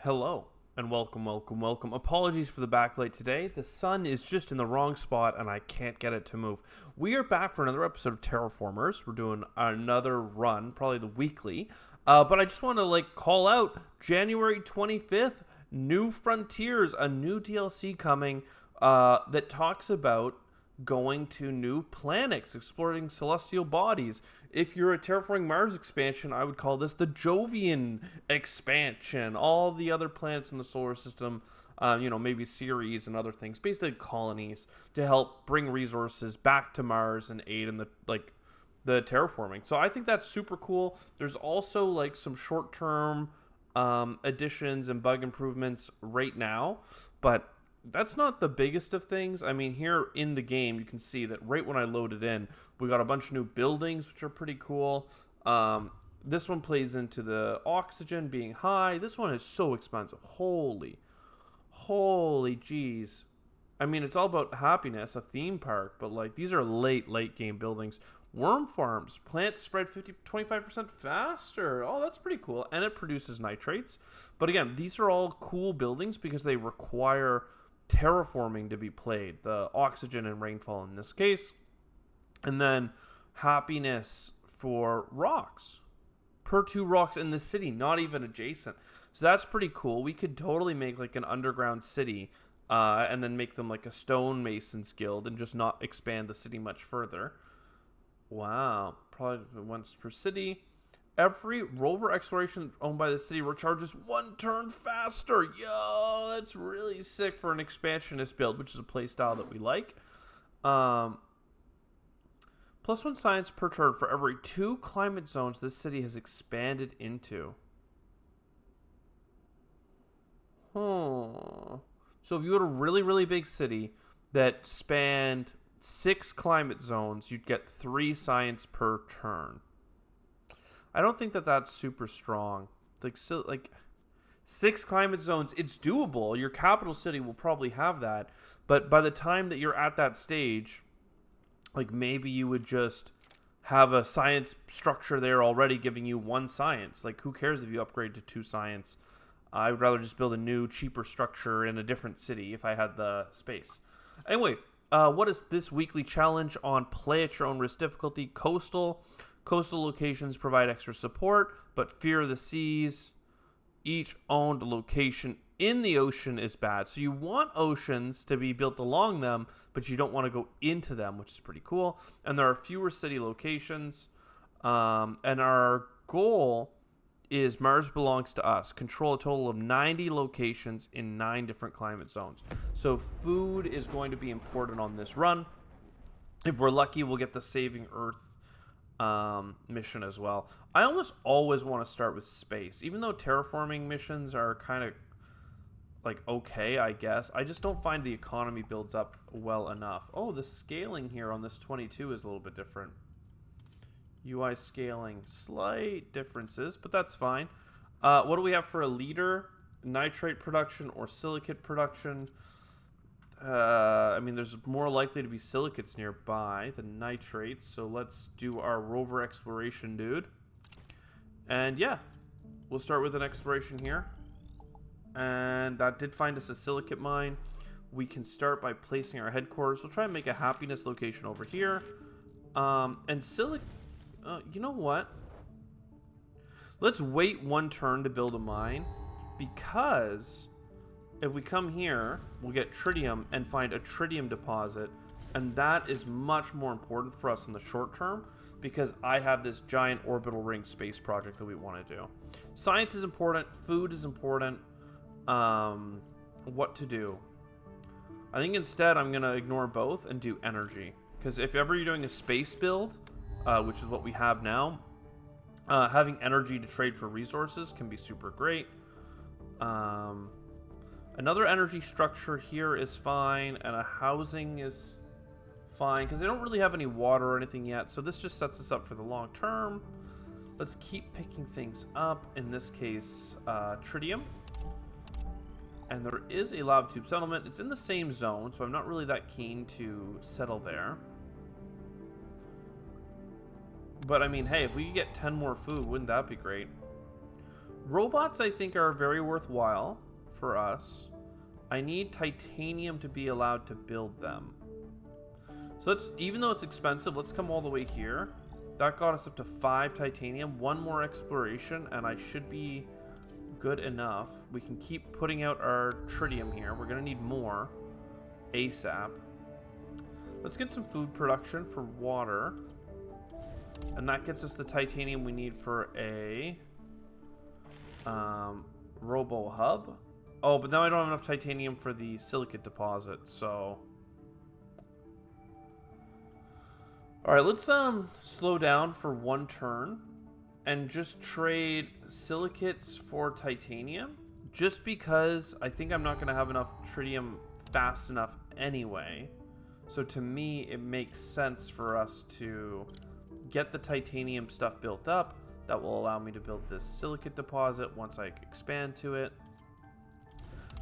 Hello, and welcome. Apologies for the backlight today. The sun is just in the wrong spot, and I can't get it to move. We are back for another episode of Terraformers. We're doing another run, probably the weekly. But I just want to call out January 25th, New Frontiers, a new DLC coming that talks about going to new planets, exploring celestial bodies. If you're a Terraforming Mars expansion, I would call this the Jovian expansion. All the other planets in the solar system, maybe Ceres and other things, basically colonies to help bring resources back to Mars and aid in the terraforming. So I think that's super cool. There's also some short-term additions and bug improvements right now, but that's not the biggest of things. I mean, here in the game, you can see that right when I loaded in, we got a bunch of new buildings, which are pretty cool. This one plays into the oxygen being high. This one is so expensive. Holy jeez. I mean, it's all about happiness, a theme park, but these are late game buildings. Worm farms, plants spread 25% faster. Oh, that's pretty cool. And it produces nitrates. But again, these are all cool buildings because they require terraforming to be played, the oxygen and rainfall in this case, and then happiness for rocks per 2 rocks in the city, not even adjacent. So that's pretty cool. We could totally make an underground city and then make them a stonemasons guild and just not expand the city much further. Wow, probably once per city. Every rover exploration owned by the city recharges 1 turn faster. Yo, that's really sick for an expansionist build, which is a playstyle that we like. +1 science per turn for every 2 climate zones this city has expanded into. So if you had a really big city that spanned 6 climate zones, you'd get 3 science per turn. I don't think that that's super strong. 6 climate zones, it's doable. Your capital city will probably have that. But by the time that you're at that stage, maybe you would just have a science structure there already giving you 1 science. Who cares if you upgrade to 2 science? I would rather just build a new, cheaper structure in a different city if I had the space. Anyway, what is this weekly challenge on play at your own risk difficulty? Coastal locations provide extra support, but fear of the seas. Each owned location in the ocean is bad. So you want oceans to be built along them, but you don't want to go into them, which is pretty cool. And there are fewer city locations. And our goal is Mars belongs to us. Control a total of 90 locations in 9 different climate zones. So food is going to be important on this run. If we're lucky, we'll get the Saving Earth mission as well. I almost always want to start with space, even though terraforming missions are kind of okay, I guess. I just don't find the economy builds up well enough. Oh, the scaling here on this 22 is a little bit different. UI scaling, slight differences, but that's fine. What do we have for a leader? Nitrate production or silicate production? I mean, there's more likely to be silicates nearby than nitrates, so let's do our rover exploration, dude. And yeah, we'll start with an exploration here. And that did find us a silicate mine. We can start by placing our headquarters. We'll try and make a happiness location over here. And you know what? Let's wait 1 turn to build a mine, because if we come here, we'll get tritium and find a tritium deposit, and that is much more important for us in the short term because I have this giant orbital ring space project that we want to do. Science is important, food is important. What to do? I think instead I'm going to ignore both and do energy, because if ever you're doing a space build, which is what we have now, having energy to trade for resources can be super great. Another energy structure here is fine, and a housing is fine, because they don't really have any water or anything yet, so this just sets us up for the long term. Let's keep picking things up, in this case, tritium. And there is a lava tube settlement. It's in the same zone, so I'm not really that keen to settle there. But I mean, hey, if we could get 10 more food, wouldn't that be great? Robots, I think, are very worthwhile for us. I need titanium to be allowed to build them. So let's, even though it's expensive, let's come all the way here. That got us up to 5 titanium, 1 more exploration, and I should be good enough. We can keep putting out our tritium here. We're going to need more ASAP. Let's get some food production for water. And that gets us the titanium we need for a robo hub. Oh, but now I don't have enough titanium for the silicate deposit, so... Alright, let's slow down for 1 turn and just trade silicates for titanium. Just because I think I'm not going to have enough tritium fast enough anyway. So to me, it makes sense for us to get the titanium stuff built up. That will allow me to build this silicate deposit once I expand to it.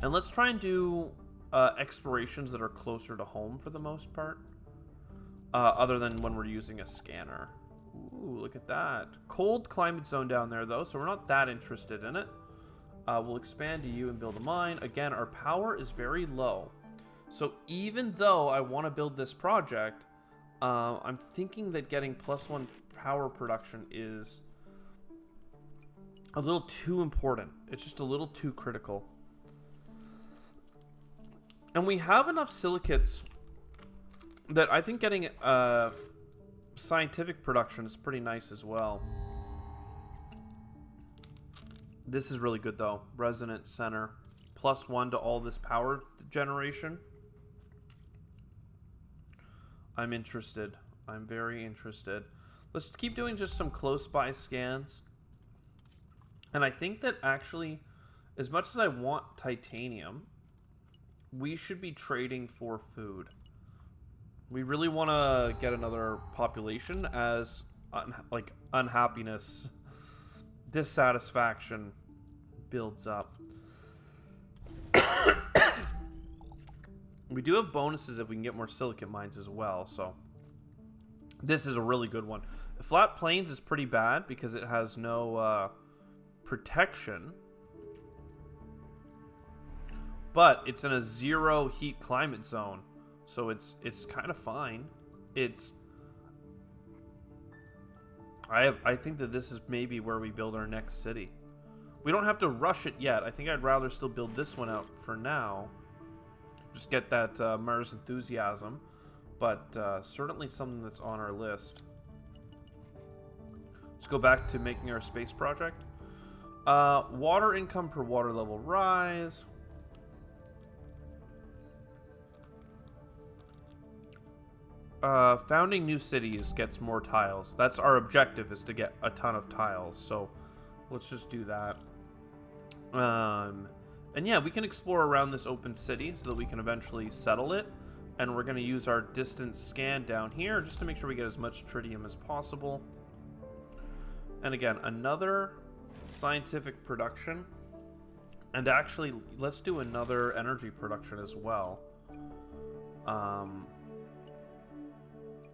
And let's try and do explorations that are closer to home for the most part. Other than when we're using a scanner. Ooh, look at that. Cold climate zone down there, though, so we're not that interested in it. We'll expand to you and build a mine. Again, our power is very low. So even though I want to build this project, I'm thinking that getting +1 power production is a little too important. It's just a little too critical. And we have enough silicates that I think getting scientific production is pretty nice as well. This is really good though. Resonance center. +1 to all this power generation. I'm interested. I'm very interested. Let's keep doing just some close by scans. And I think that actually, as much as I want titanium, we should be trading for food. We really want to get another population as unhappiness, dissatisfaction builds up. We do have bonuses if we can get more silicate mines as well, so this is a really good one. Flat Plains is pretty bad because it has no protection, but it's in a 0 heat climate zone. So it's kind of fine. I think that this is maybe where we build our next city. We don't have to rush it yet. I think I'd rather still build this one out for now. Just get that Mars enthusiasm. But certainly something that's on our list. Let's go back to making our space project. Water income per water level rise. Founding new cities gets more tiles. That's our objective, is to get a ton of tiles. So let's just do that. And yeah, we can explore around this open city so that we can eventually settle it. And we're going to use our distance scan down here just to make sure we get as much tritium as possible. And again, another scientific production. And actually, let's do another energy production as well.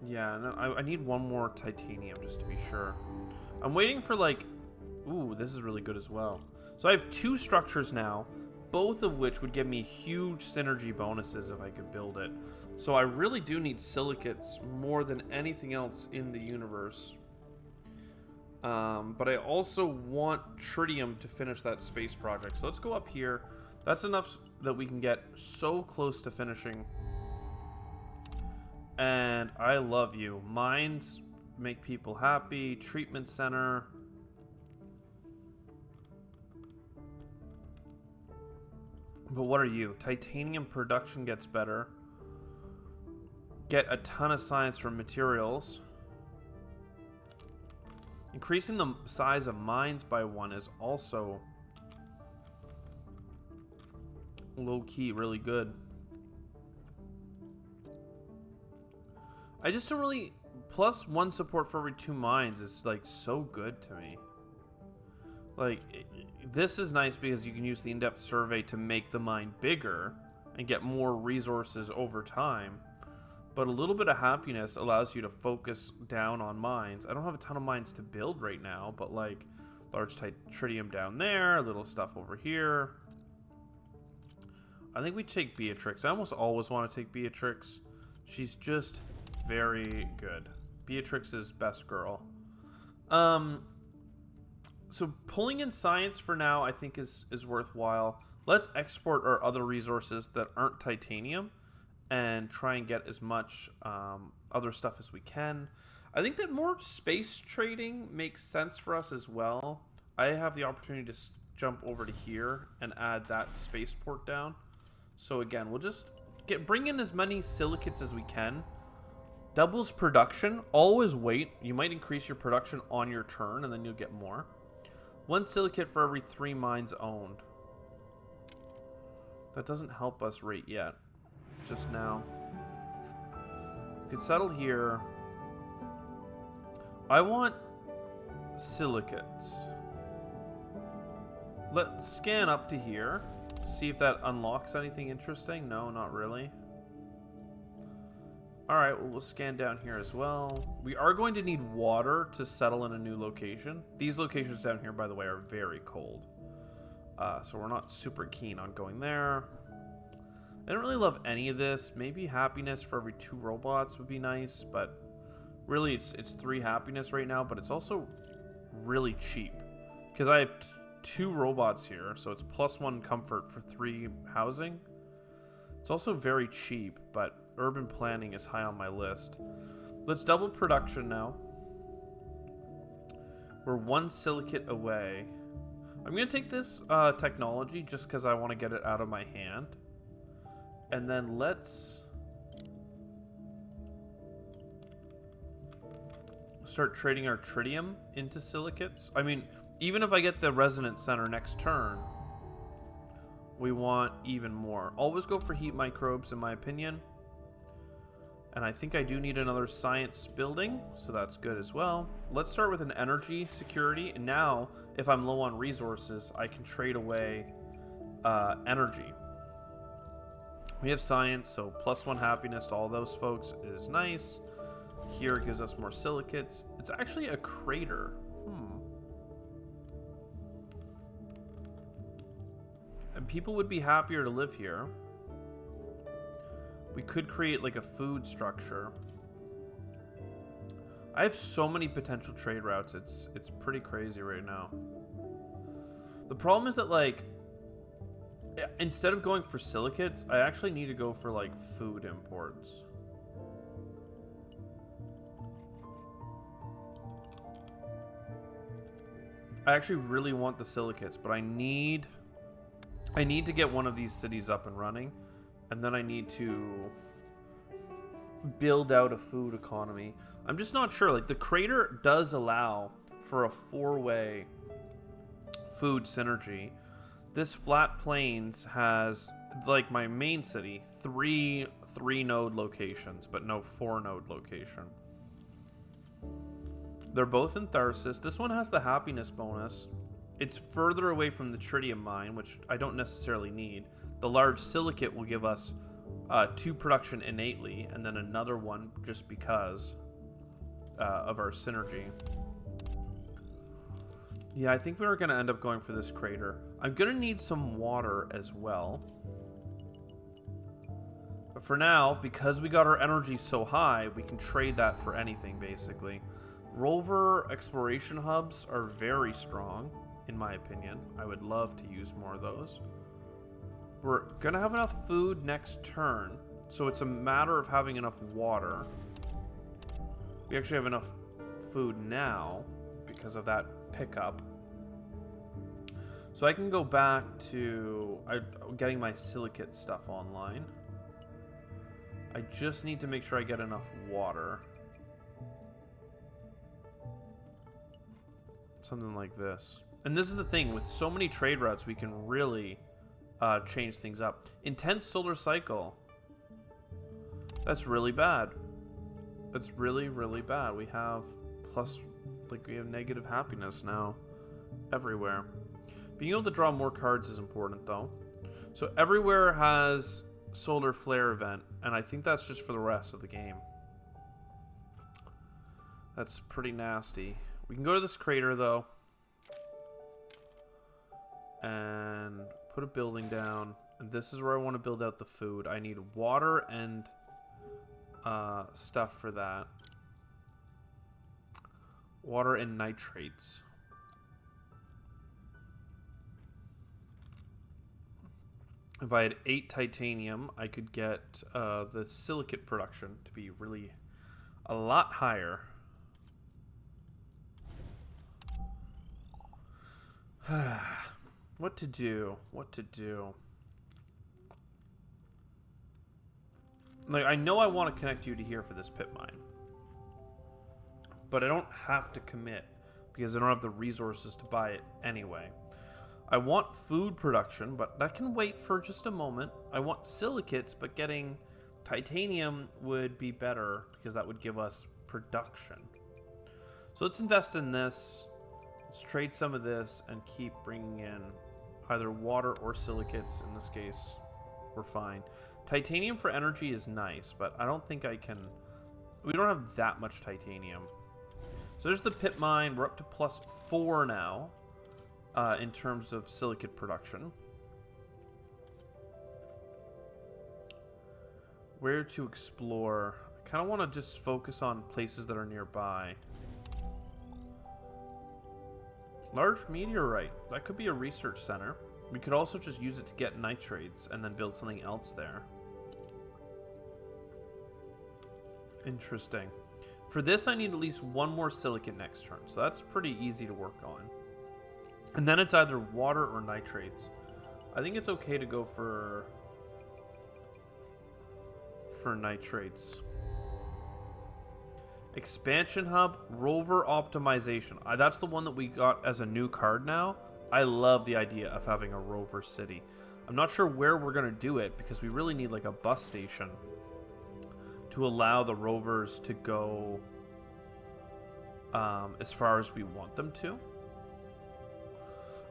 Yeah, and I need 1 more titanium just to be sure. I'm waiting for like... Ooh, this is really good as well. So I have 2 structures now, both of which would give me huge synergy bonuses if I could build it. So I really do need silicates more than anything else in the universe. But I also want tritium to finish that space project. So let's go up here. That's enough that we can get so close to finishing. And I love you. Mines make people happy. Treatment center. But what are you? Titanium production gets better. Get a ton of science from materials. Increasing the size of mines by 1 is also low-key really good. I just don't really... +1 support for every 2 mines is like so good to me. Like, this is nice because you can use the in-depth survey to make the mine bigger and get more resources over time. But a little bit of happiness allows you to focus down on mines. I don't have a ton of mines to build right now, but like, Large tritium down there. A little stuff over here. I think we take Beatrix. I almost always want to take Beatrix. She's just very good. Beatrix is best girl. So pulling in science for now, I think is worthwhile. Let's export our other resources that aren't titanium and try and get as much other stuff as we can. I think that more space trading makes sense for us as well. I have the opportunity to jump over to here and add that spaceport down. So again, we'll just bring in as many silicates as we can. Doubles production. Always wait. You might increase your production on your turn, and then you'll get more. 1 silicate for every 3 mines owned. That doesn't help us right yet. Just now. We could settle here. I want silicates. Let's scan up to here. See if that unlocks anything interesting. No, not really. Alright, well, we'll scan down here as well. We are going to need water to settle in a new location. These locations down here, by the way, are very cold. So we're not super keen on going there. I don't really love any of this. Maybe happiness for every 2 robots would be nice, but really it's 3 happiness right now, but it's also really cheap. Because I have 2 robots here, so it's +1 comfort for 3 housing. It's also very cheap, but urban planning is high on my list. Let's double production now. We're 1 silicate away. I'm going to take this technology just because I want to get it out of my hand. And then let's start trading our tritium into silicates. I mean, even if I get the resonance center next turn, we want even more. Always go for heat microbes, in my opinion. And I think I do need another science building, so that's good as well. Let's start with an energy security. And now, if I'm low on resources, I can trade away energy. We have science, so +1 happiness to all those folks is nice. Here it gives us more silicates. It's actually a crater. And people would be happier to live here. We could create like a food structure. I have so many potential trade routes. It's pretty crazy right now. The problem is that, like, instead of going for silicates, I actually need to go for like food imports. I actually really want the silicates, but I need to get one of these cities up and running, and then I need to build out a food economy. I'm just not sure. Like, the crater does allow for a 4-way food synergy. This flat plains has, like my main city, 3 node locations, but no 4 node location. They're both in Tharsis. This one has the happiness bonus. It's further away from the tritium mine, which I don't necessarily need. The large silicate will give us 2 production innately, and then another one just because of our synergy. Yeah, I think we are going to end up going for this crater. I'm going to need some water as well. But for now, because we got our energy so high, we can trade that for anything, basically. Rover exploration hubs are very strong, in my opinion. I would love to use more of those. We're going to have enough food next turn, so it's a matter of having enough water. We actually have enough food now because of that pickup. So I can go back to getting my silicate stuff online. I just need to make sure I get enough water. Something like this. And this is the thing, with so many trade routes, we can really change things up. Intense solar cycle. That's really bad. That's really, really bad. We have we have negative happiness now everywhere. Being able to draw more cards is important, though. So everywhere has solar flare event, and I think that's just for the rest of the game. That's pretty nasty. We can go to this crater, though. and put a building down. And this is where I want to build out the food. I need water and stuff for that. Water and nitrates. If I had 8 titanium, I could get the silicate production to be really a lot higher. What to do? What to do? Like, I know I want to connect you to here for this pit mine. But I don't have to commit because I don't have the resources to buy it anyway. I want food production, but that can wait for just a moment. I want silicates, but getting titanium would be better because that would give us production. So let's invest in this. Let's trade some of this and keep bringing in either water or silicates. In this case, we're fine. Titanium for energy is nice, but I don't think I can... We don't have that much titanium. So there's the pit mine. We're up to +4 now in terms of silicate production. Where to explore? I kind of want to just focus on places that are nearby. Large meteorite. That could be a research center. We could also just use it to get nitrates and then build something else there. Interesting. For this, I need at least 1 more silicate next turn, so that's pretty easy to work on. And then it's either water or nitrates. I think it's okay to go for nitrates. Expansion hub, rover optimization. That's the one that we got as a new card now. I love the idea of having a rover city. I'm not sure where we're going to do it because we really need like a bus station to allow the rovers to go as far as we want them to.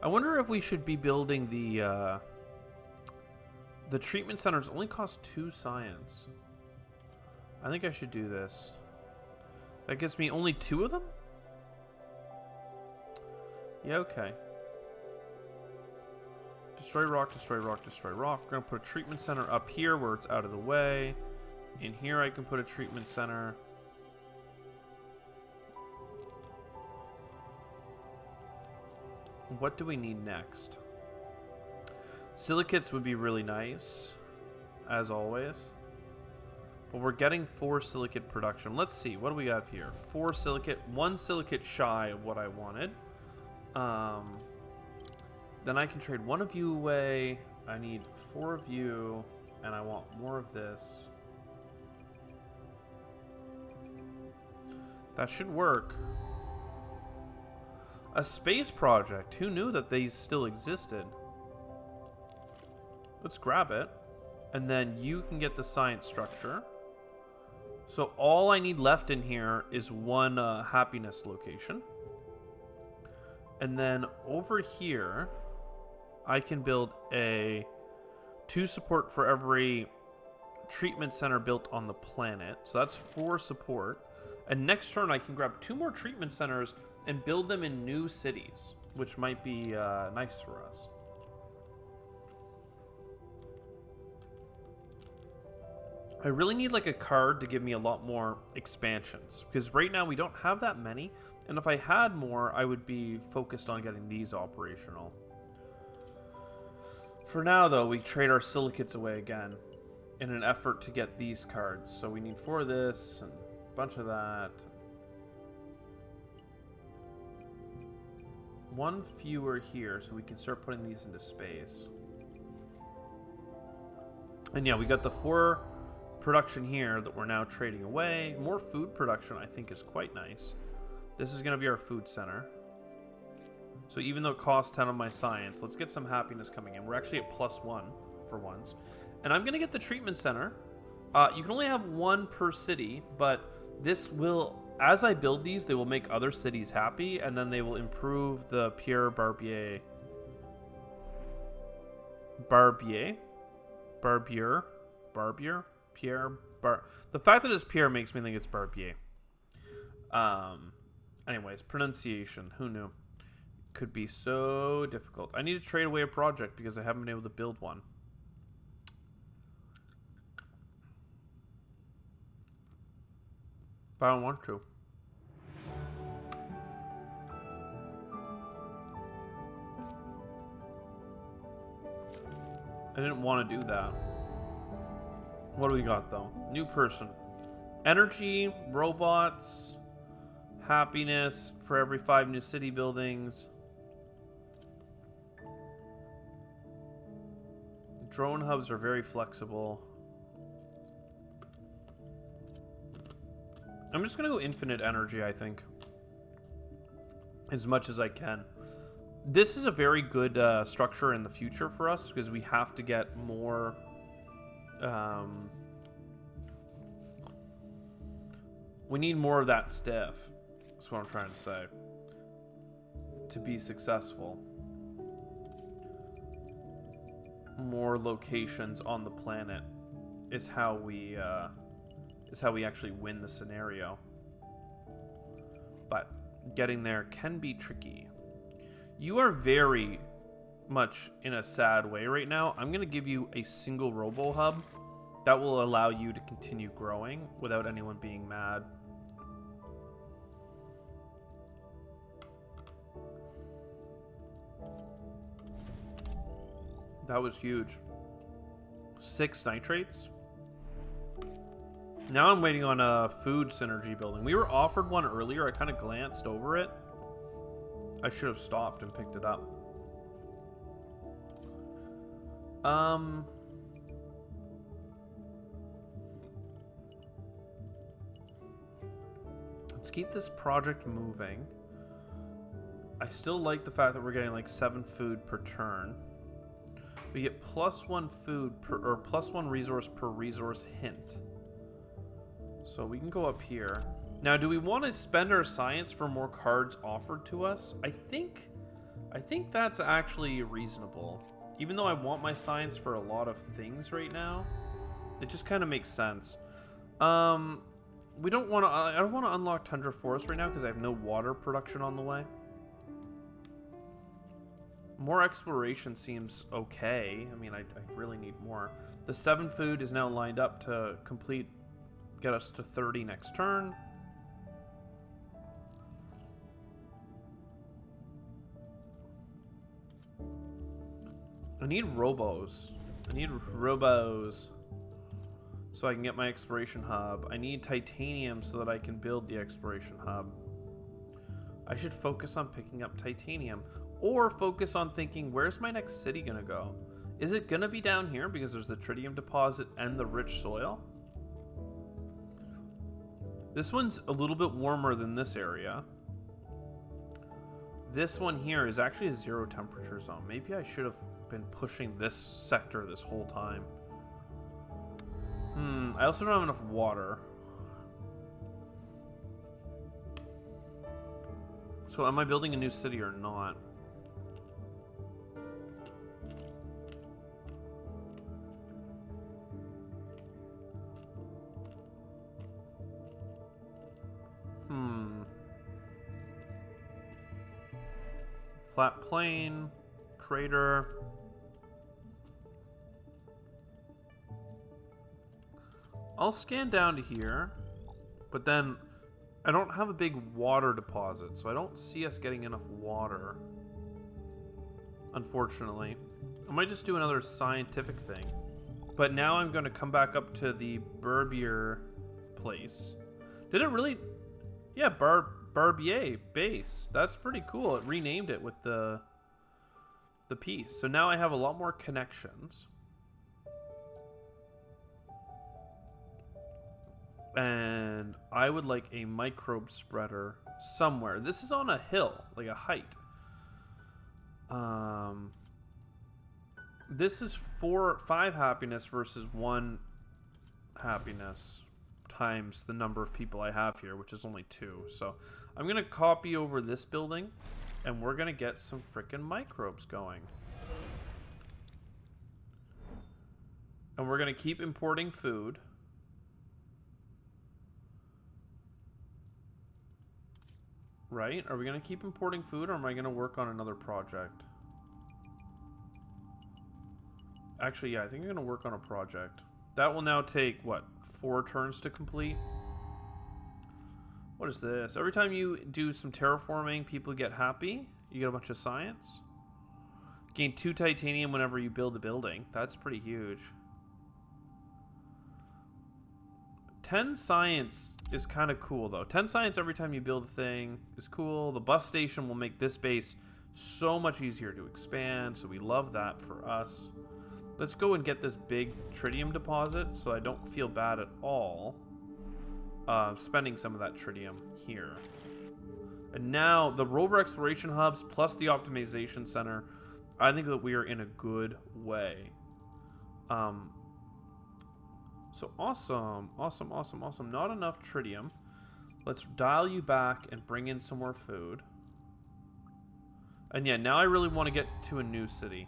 I wonder if we should be building the treatment centers. Only cost 2 science. I think I should do this. That gives me only 2 of them? Yeah, okay. Destroy rock, destroy rock, destroy rock. We're going to put a treatment center up here where it's out of the way. In here I can put a treatment center. What do we need next? Silicates would be really nice, as always. But we're getting 4 silicate production. Let's see, what do we have here? 4 silicate, 1 silicate shy of what I wanted. Then I can trade 1 of you away. I need 4 of you, and I want more of this. That should work. A space project. Who knew that these still existed? Let's grab it. And then you can get the science structure. So all I need left in here is 1 happiness location. And then over here, I can build a 2 support for every treatment center built on the planet. So that's 4 support. And next turn, I can grab 2 more treatment centers and build them in new cities, which might be nice for us. I really need like a card to give me a lot more expansions, because right now we don't have that many. And if I had more, I would be focused on getting these operational. For now, though, we trade our silicates away again in an effort to get these cards. So we need 4 of this and bunch of that. 1 fewer here, so we can start putting these into space. And yeah, we got the 4 production here that we're now trading away. More food production, I think, is quite nice. This is going to be our food center. So even though it costs 10 of my science, let's get some happiness coming in. We're actually at +1 for once. And I'm going to get the treatment center. You can only have 1 per city, but this will, as I build these, they will make other cities happy, and then they will improve the Pierre Barbier. The fact that it's Pierre makes me think it's Barbier. Anyways, pronunciation. Who knew? could be so difficult. I need to trade away a project because I haven't been able to build one. But I don't want to. I didn't want to do that. What do we got, though? New person. Energy, robots, happiness for every 5 new city buildings. Drone hubs are very flexible. I'm just going to go infinite energy, I think. As much as I can. This is a very good structure in the future for us because we have to get more... we need more of that stuff. That's what I'm trying to say. To be successful. More locations on the planet is how we actually win the scenario. But getting there can be tricky. You are very much in a sad way right now. I'm going to give you a single robo hub that will allow you to continue growing without anyone being mad. That was huge. 6 nitrates. Now I'm waiting on a food synergy building. We were offered one earlier. I kind of glanced over it. I should have stopped and picked it up. Let's keep this project moving. I still like the fact that we're getting like 7 food per turn. We get +1 food per, or +1 resource per resource hint. So we can go up here. Now, do we want to spend our science for more cards offered to us? I think that's actually reasonable. Even though I want my science for a lot of things right now, it just kind of makes sense. We don't want to. I don't want to unlock Tundra Forest right now because I have no water production on the way. More exploration seems okay. I mean, I really need more. The 7 food is now lined up to get us to 30 next turn. I need robos. So I can get my exploration hub. I need titanium so that I can build the exploration hub. I should focus on picking up titanium. Or focus on thinking, where's my next city gonna go? Is it gonna be down here because there's the tritium deposit and the rich soil? This one's a little bit warmer than this area. This one here is actually a 0 temperature zone. Maybe I should have been pushing this sector this whole time. I also don't have enough water. So am I building a new city or not? Flat plain, crater. I'll scan down to here, but then I don't have a big water deposit, so I don't see us getting enough water, unfortunately. I might just do another scientific thing. But now I'm going to come back up to the Burbier place. Did it really? Yeah, Barbier base. That's pretty cool. It renamed it with the piece. So now I have a lot more connections. And I would like a microbe spreader somewhere. This is on a hill, like a height. This is 5 happiness versus 1 happiness times the number of people I have here, which is only 2. So I'm going to copy over this building, and we're going to get some freaking microbes going. And we're going to keep importing food. Right? Are we going to keep importing food, or am I going to work on another project? Actually, yeah, I think I'm going to work on a project. That will now take, what, 4 turns to complete? What is this? Every time you do some terraforming, people get happy. You get a bunch of science. Gain 2 titanium whenever you build a building. That's pretty huge. 10 science is kind of cool, though. 10 science every time you build a thing is cool. The bus station will make this base so much easier to expand, so we love that for us. Let's go and get this big tritium deposit so I don't feel bad at all spending some of that tritium here. And now the rover exploration hubs plus the optimization center, I think that we are in a good way. So awesome, awesome, awesome, awesome. Not enough tritium. Let's dial you back and bring in some more food. And yeah, now I really want to get to a new city.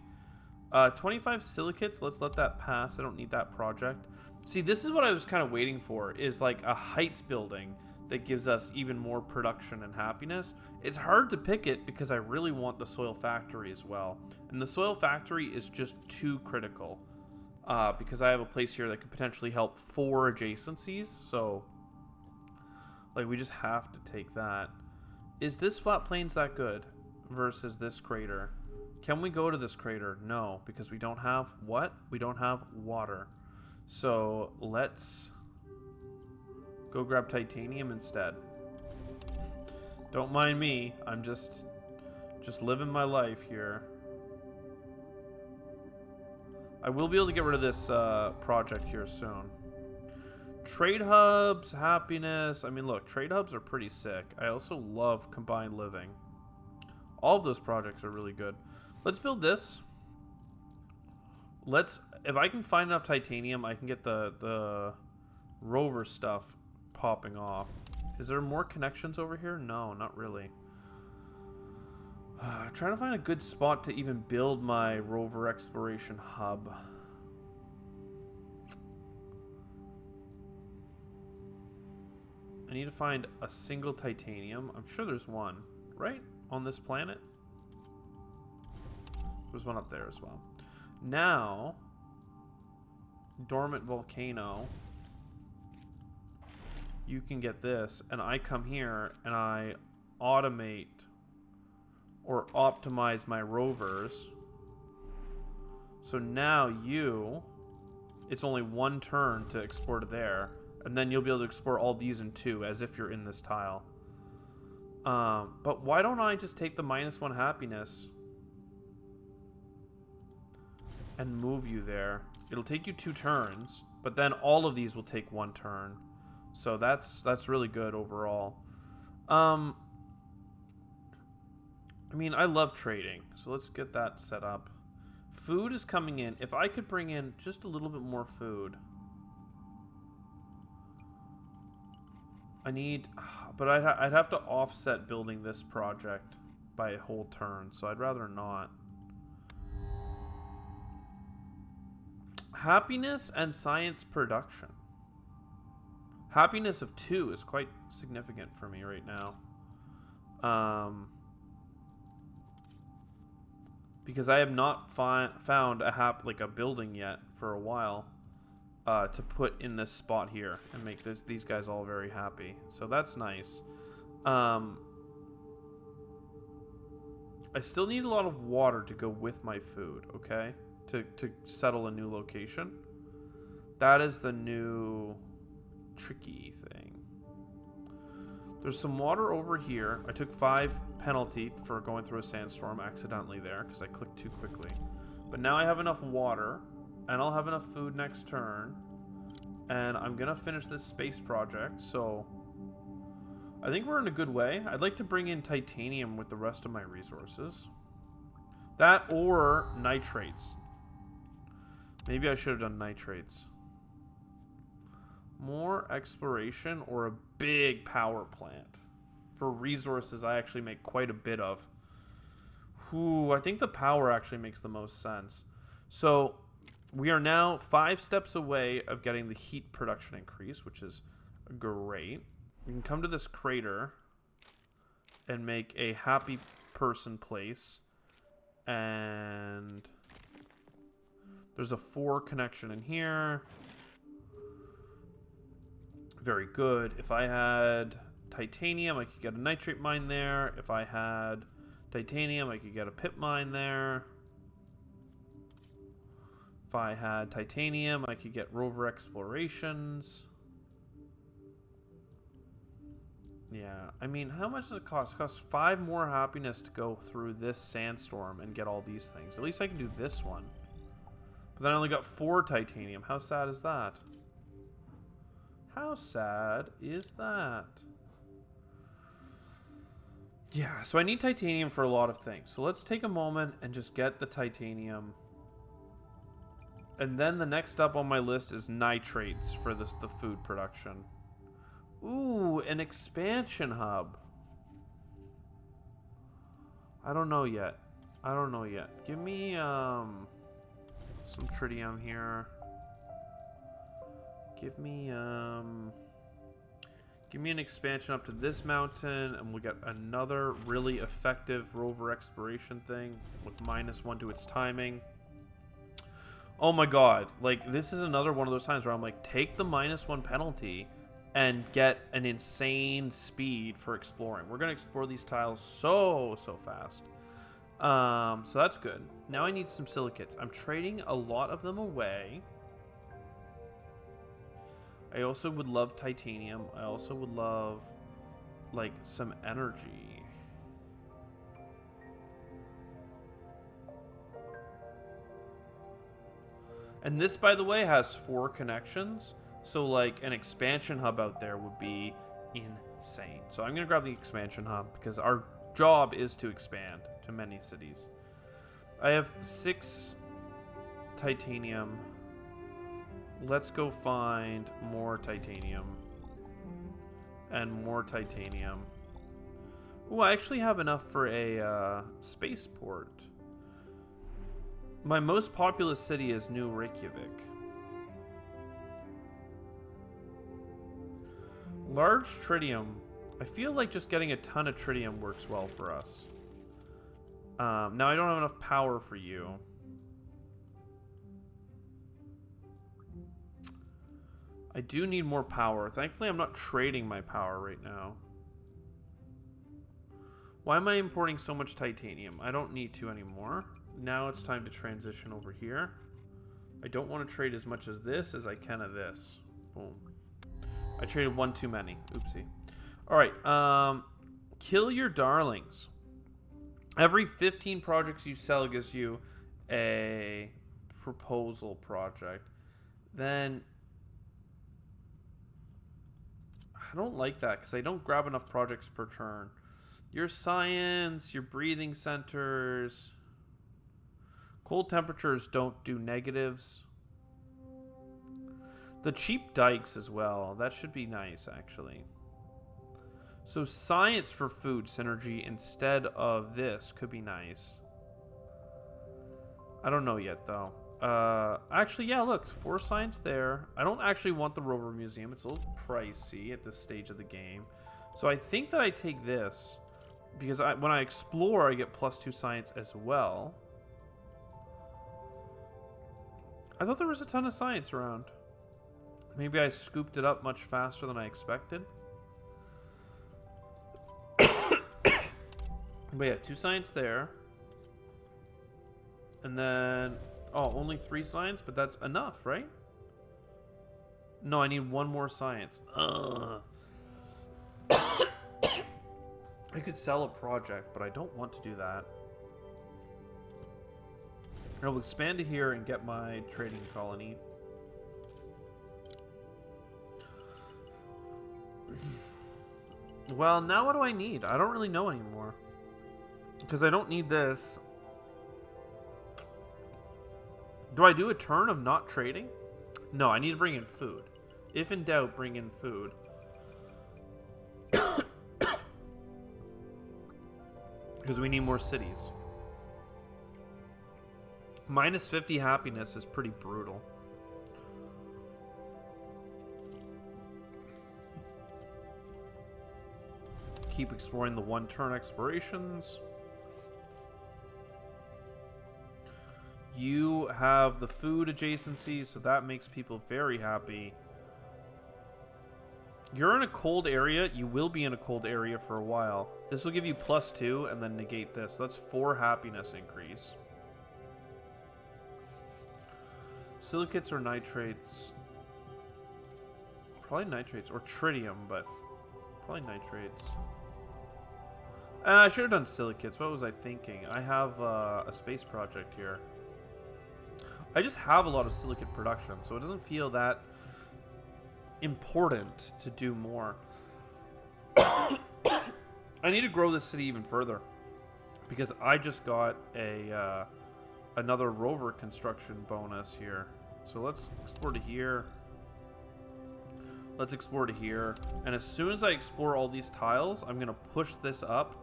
25 silicates, let's let that pass. I don't need that project. See, this is what I was kind of waiting for, is like a heights building that gives us even more production and happiness. It's hard to pick it because I really want the soil factory as well. And the soil factory is just too critical because I have a place here that could potentially help 4 adjacencies. So, like, we just have to take that. Is this flat plains that good versus this crater? Can we go to this crater? No, because we don't have what? We don't have water. So let's go grab titanium instead. Don't mind me. I'm just living my life here. I will be able to get rid of this project here soon. Trade hubs, happiness. I mean, look, trade hubs are pretty sick. I also love combined living. All of those projects are really good. Let's build this. If I can find enough titanium, I can get the rover stuff popping off. Is there more connections over here? No, not really. Trying to find a good spot to even build my rover exploration hub. I need to find a single titanium. I'm sure there's one, right? On this planet? There's one up there as well. Now, dormant volcano. You can get this, and I come here and I automate or optimize my rovers. So now it's only 1 turn to explore there, and then you'll be able to explore all these in 2 as if you're in this tile. But why don't I just take the -1 happiness and move you there? It'll take you 2 turns, but then all of these will take 1 turn. So that's really good overall. I mean, I love trading, so let's get that set up. Food is coming in. If I could bring in just a little bit more food. But I'd have to offset building this project by a whole turn, so I'd rather not. Happiness and science production. Happiness of 2 is quite significant for me right now. Because I have not found a building yet for a while to put in this spot here and make these guys all very happy. So that's nice. I still need a lot of water to go with my food, okay? To settle a new location. That is the new tricky thing. There's some water over here. I took 5 penalty for going through a sandstorm accidentally there because I clicked too quickly. But now I have enough water, and I'll have enough food next turn. And I'm gonna finish this space project, so I think we're in a good way. I'd like to bring in titanium with the rest of my resources. That or nitrates. Maybe I should have done nitrates. More exploration or a big power plant. For resources I actually make quite a bit of. Ooh, I think the power actually makes the most sense. So we are now 5 steps away of getting the heat production increase, which is great. We can come to this crater and make a happy person place. And there's a 4 connection in here. Very good. If I had titanium, I could get a nitrate mine there. If I had titanium, I could get a pit mine there. If I had titanium, I could get rover explorations. Yeah, I mean, how much does it cost? It costs 5 more happiness to go through this sandstorm and get all these things. At least I can do this one. But then I only got 4 titanium. How sad is that? How sad is that? Yeah, so I need titanium for a lot of things. So let's take a moment and just get the titanium. And then the next up on my list is nitrates for the food production. Ooh, an expansion hub. I don't know yet. I don't know yet. Give me some tritium here. Give me an expansion up to this mountain, and we'll get another really effective rover exploration thing with -1 to its timing. Oh my god, like, this is another one of those times where I'm like, take the -1 penalty and get an insane speed for exploring. We're going to explore these tiles so fast. So that's good. Now I need some silicates. I'm trading a lot of them away. I also would love titanium. I also would love, like, some energy. And this, by the way, has 4 connections. So, like, an expansion hub out there would be insane. So I'm going to grab the expansion hub because our job is to expand to many cities. I have 6 titanium. Let's go find more titanium. And more titanium. Ooh, I actually have enough for a spaceport. My most populous city is New Reykjavik. Large tritium. I feel like just getting a ton of tritium works well for us. Now I don't have enough power for you. I do need more power. Thankfully, I'm not trading my power right now. Why am I importing so much titanium? I don't need to anymore. Now it's time to transition over here. I don't want to trade as much as this as I can of this. Boom. I traded 1 too many. Oopsie. Alright, kill your darlings. Every 15 projects you sell gives you a proposal project. Then I don't like that because I don't grab enough projects per turn. Your science, your breathing centers. Cold temperatures don't do negatives. The cheap dikes as well. That should be nice, actually. So science for food synergy instead of this could be nice. I don't know yet, though. Actually, yeah, look. 4 science there. I don't actually want the rover museum. It's a little pricey at this stage of the game. So I think that I take this. Because when I explore, I get +2 science as well. I thought there was a ton of science around. Maybe I scooped it up much faster than I expected. But yeah, 2 science there. And then... oh, only 3 science? But that's enough, right? No, I need 1 more science. Ugh. I could sell a project, but I don't want to do that. I'll expand to here and get my trading colony. Well, now what do I need? I don't really know anymore. Because I don't need this. Do I do a turn of not trading? No, I need to bring in food. If in doubt, bring in food. Because we need more cities. -50 happiness is pretty brutal. keep exploring the one-turn explorations. You have the food adjacency, so that makes people very happy. You're in a cold area. You will be in a cold area for a while. This will give you +2 and then negate this. So that's 4 happiness increase. Silicates or nitrates? Probably nitrates or tritium, but probably nitrates. I should have done silicates. What was I thinking? I have a space project here. I just have a lot of silicate production, so it doesn't feel that important to do more. I need to grow this city even further because I just got a another rover construction bonus here. So let's explore to here. Let's explore to here. And as soon as I explore all these tiles, I'm going to push this up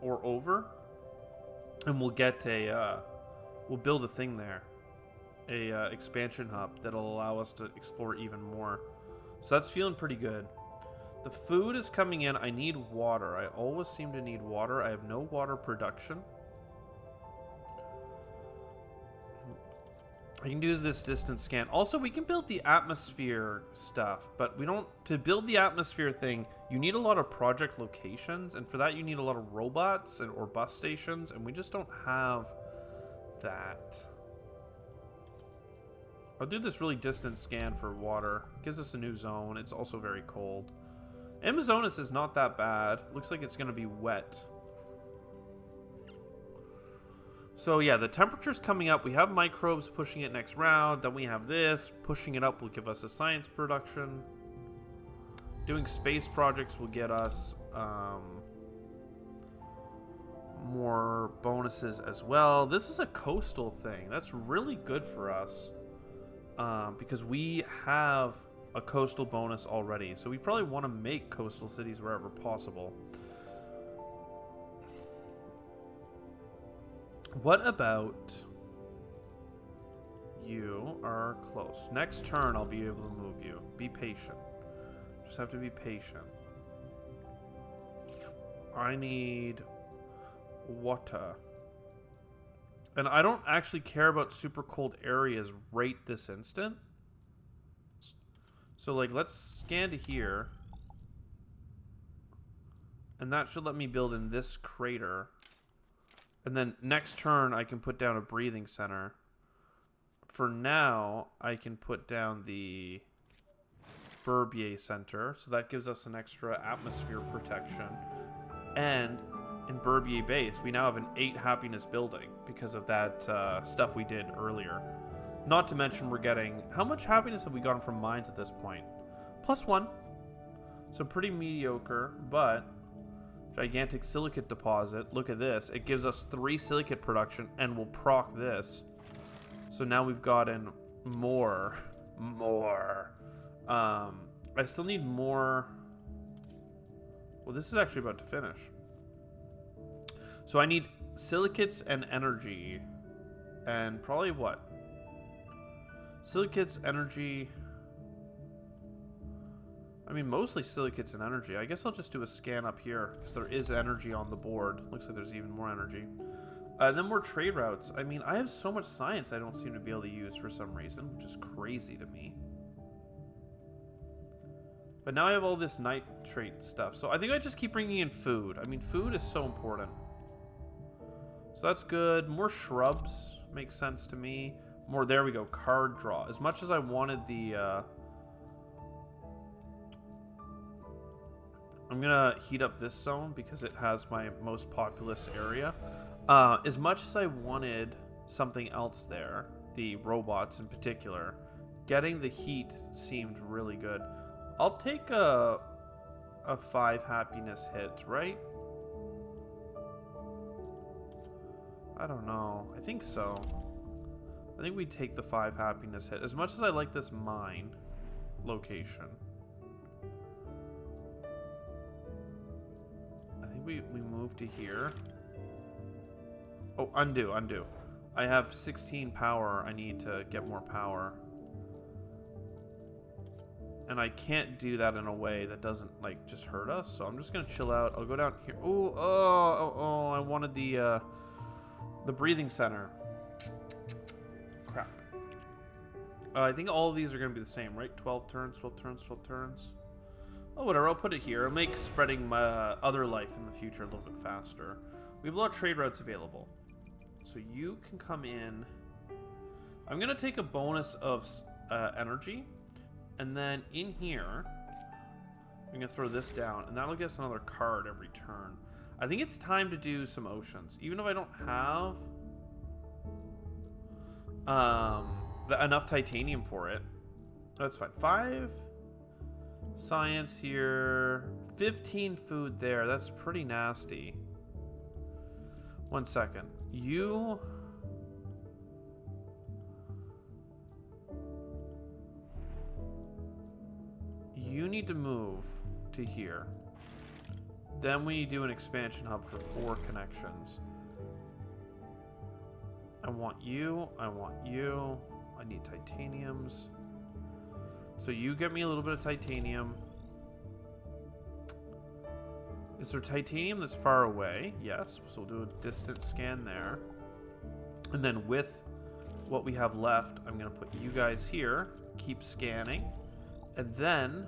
or over. And we'll get a, we'll build a thing there. A expansion hub that'll allow us to explore even more. So that's feeling pretty good. The food is coming in. I need water. I always seem to need water. I have no water production. I can do this distance scan. Also, we can build the atmosphere stuff, but we don't... To build the atmosphere thing, you need a lot of project locations, and for that you need a lot of robots or bus stations, and we just don't have that. I'll do this really distant scan for water. Gives us a new zone. It's also very cold. Amazonas is not that bad. Looks like it's going to be wet. So yeah, the temperature's coming up. We have microbes pushing it next round. Then we have this. Pushing it up will give us a science production. Doing space projects will get us more bonuses as well. This is a coastal thing. That's really good for us. Because we have a coastal bonus already. So we probably want to make coastal cities wherever possible. What about... You are close. Next turn, I'll be able to move you. Be patient. Just have to be patient. I need water. And I don't actually care about super cold areas right this instant. So, like, let's scan to here. And that should let me build in this crater. And then next turn, I can put down a breathing center. For now, I can put down the Burbier Center. So that gives us an extra atmosphere protection. And in Burbier Base, we now have an 8 happiness building because of that stuff we did earlier. Not to mention we're getting... How much happiness have we gotten from mines at this point? +1. So pretty mediocre, but... Gigantic silicate deposit. Look at this. It gives us 3 silicate production and we'll proc this. So now we've gotten more. I still need more... Well, this is actually about to finish. So I need silicates and energy. And probably what? Silicates, energy... I mean, mostly silicates and energy. I guess I'll just do a scan up here, because there is energy on the board. Looks like there's even more energy. Then more trade routes. I mean, I have so much science I don't seem to be able to use for some reason, which is crazy to me. But now I have all this nitrate stuff. So I think I just keep bringing in food. I mean, food is so important. So that's good. More shrubs makes sense to me. More, there we go, card draw. As much as I wanted the... I'm gonna heat up this zone because it has my most populous area. As much as I wanted something else there, the robots in particular, getting the heat seemed really good. I'll take a 5 happiness hit, right? I don't know. I think so. I think we take the 5 happiness hit. As much as I like this mine location. We move to here. Oh, undo. I have 16 power. I need to get more power. And I can't do that in a way that doesn't, like, just hurt us. So I'm just going to chill out. I'll go down here. Oh, I wanted the breathing center. Crap. I think all of these are going to be the same, right? 12 turns, 12 turns, 12 turns. Oh, whatever. I'll put it here. It'll make spreading my other life in the future a little bit faster. We have a lot of trade routes available. So you can come in. I'm going to take a bonus of energy. And then in here, I'm going to throw this down. And that'll get us another card every turn. I think it's time to do some oceans. Even if I don't have enough titanium for it. That's fine. 5 science here. 15 food there. That's pretty nasty. 1 second. You need to move to here. Then we do an expansion hub for 4 connections. I want you. I want you. I need titaniums. So you get me a little bit of titanium. Is there titanium that's far away? Yes. So we'll do a distance scan there. And then with what we have left, I'm going to put you guys here. Keep scanning. And then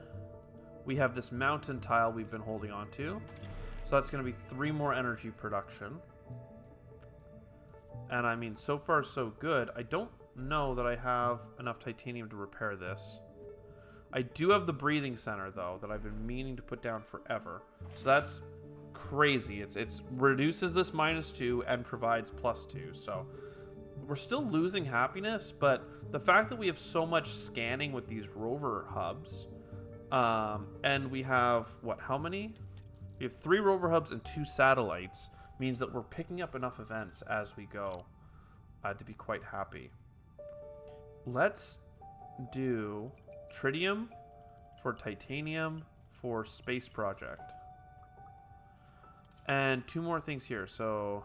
we have this mountain tile we've been holding on to. So that's going to be 3 more energy production. And I mean, so far so good. I don't know that I have enough titanium to repair this. I do have the breathing center, though, that I've been meaning to put down forever. So that's crazy. It's reduces this -2 and provides +2. So we're still losing happiness, but the fact that we have so much scanning with these rover hubs, and we have, what, how many? We have 3 rover hubs and 2 satellites, means that we're picking up enough events as we go to be quite happy. Let's do tritium for titanium for space project. And 2 more things here. So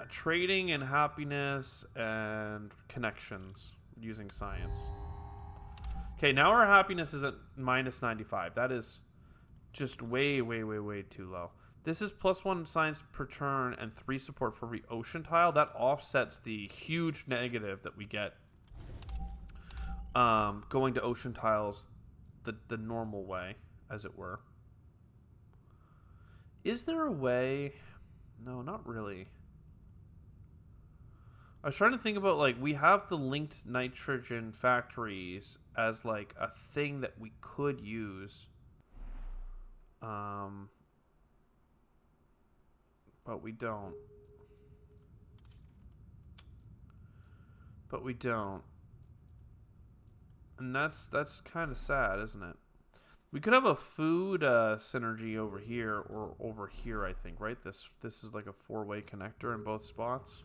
trading and happiness and connections using science. Okay, now our happiness is at -95. That is just way, way, way, way too low. This is +1 science per turn and 3 support for every ocean tile. That offsets the huge negative that we get going to ocean tiles the normal way, as it were. Is there a way? No, not really. I was trying to think about, like, we have the linked nitrogen factories as, like, a thing that we could use. But we don't. But we don't. And that's kind of sad, isn't it? We could have a food synergy over here or over here, I think, right? This is like a 4-way connector in both spots.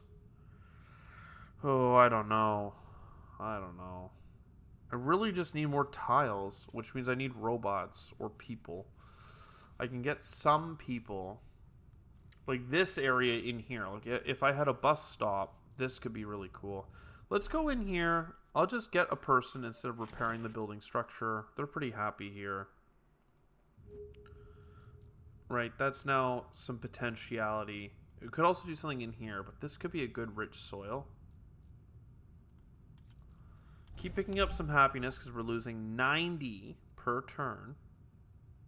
Oh, I don't know. I really just need more tiles, which means I need robots or people. I can get some people. Like this area in here. Like if I had a bus stop, this could be really cool. Let's go in here. I'll just get a person instead of repairing the building structure. They're pretty happy here. Right, that's now some potentiality. We could also do something in here, but this could be a good rich soil. Keep picking up some happiness because we're losing 90 per turn.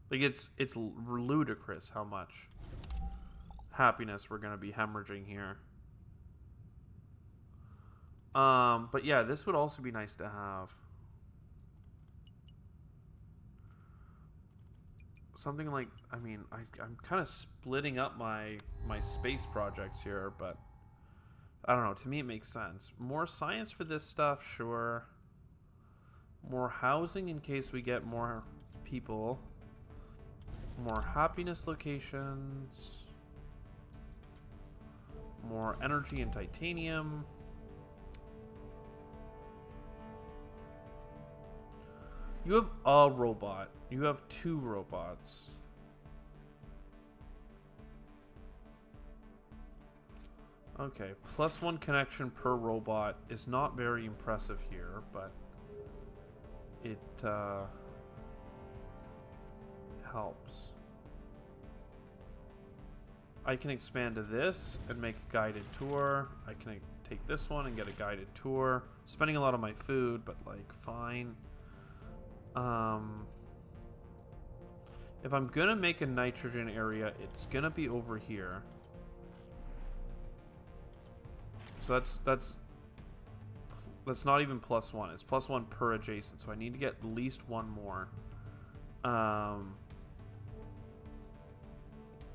Like it's ludicrous how much happiness we're going to be hemorrhaging here. But yeah, this would also be nice to have. Something like, I mean, I'm kind of splitting up my space projects here, but I don't know. To me, it makes sense. More science for this stuff, sure. More housing in case we get more people. More happiness locations. More energy and titanium. You have a robot. You have 2 robots. Okay, +1 connection per robot is not very impressive here, but it helps. I can expand to this and make a guided tour. I can take this one and get a guided tour. Spending a lot of my food, but like fine. If I'm gonna make a nitrogen area, it's gonna be over here. So that's not even +1. It's +1 per adjacent. So I need to get at least one more.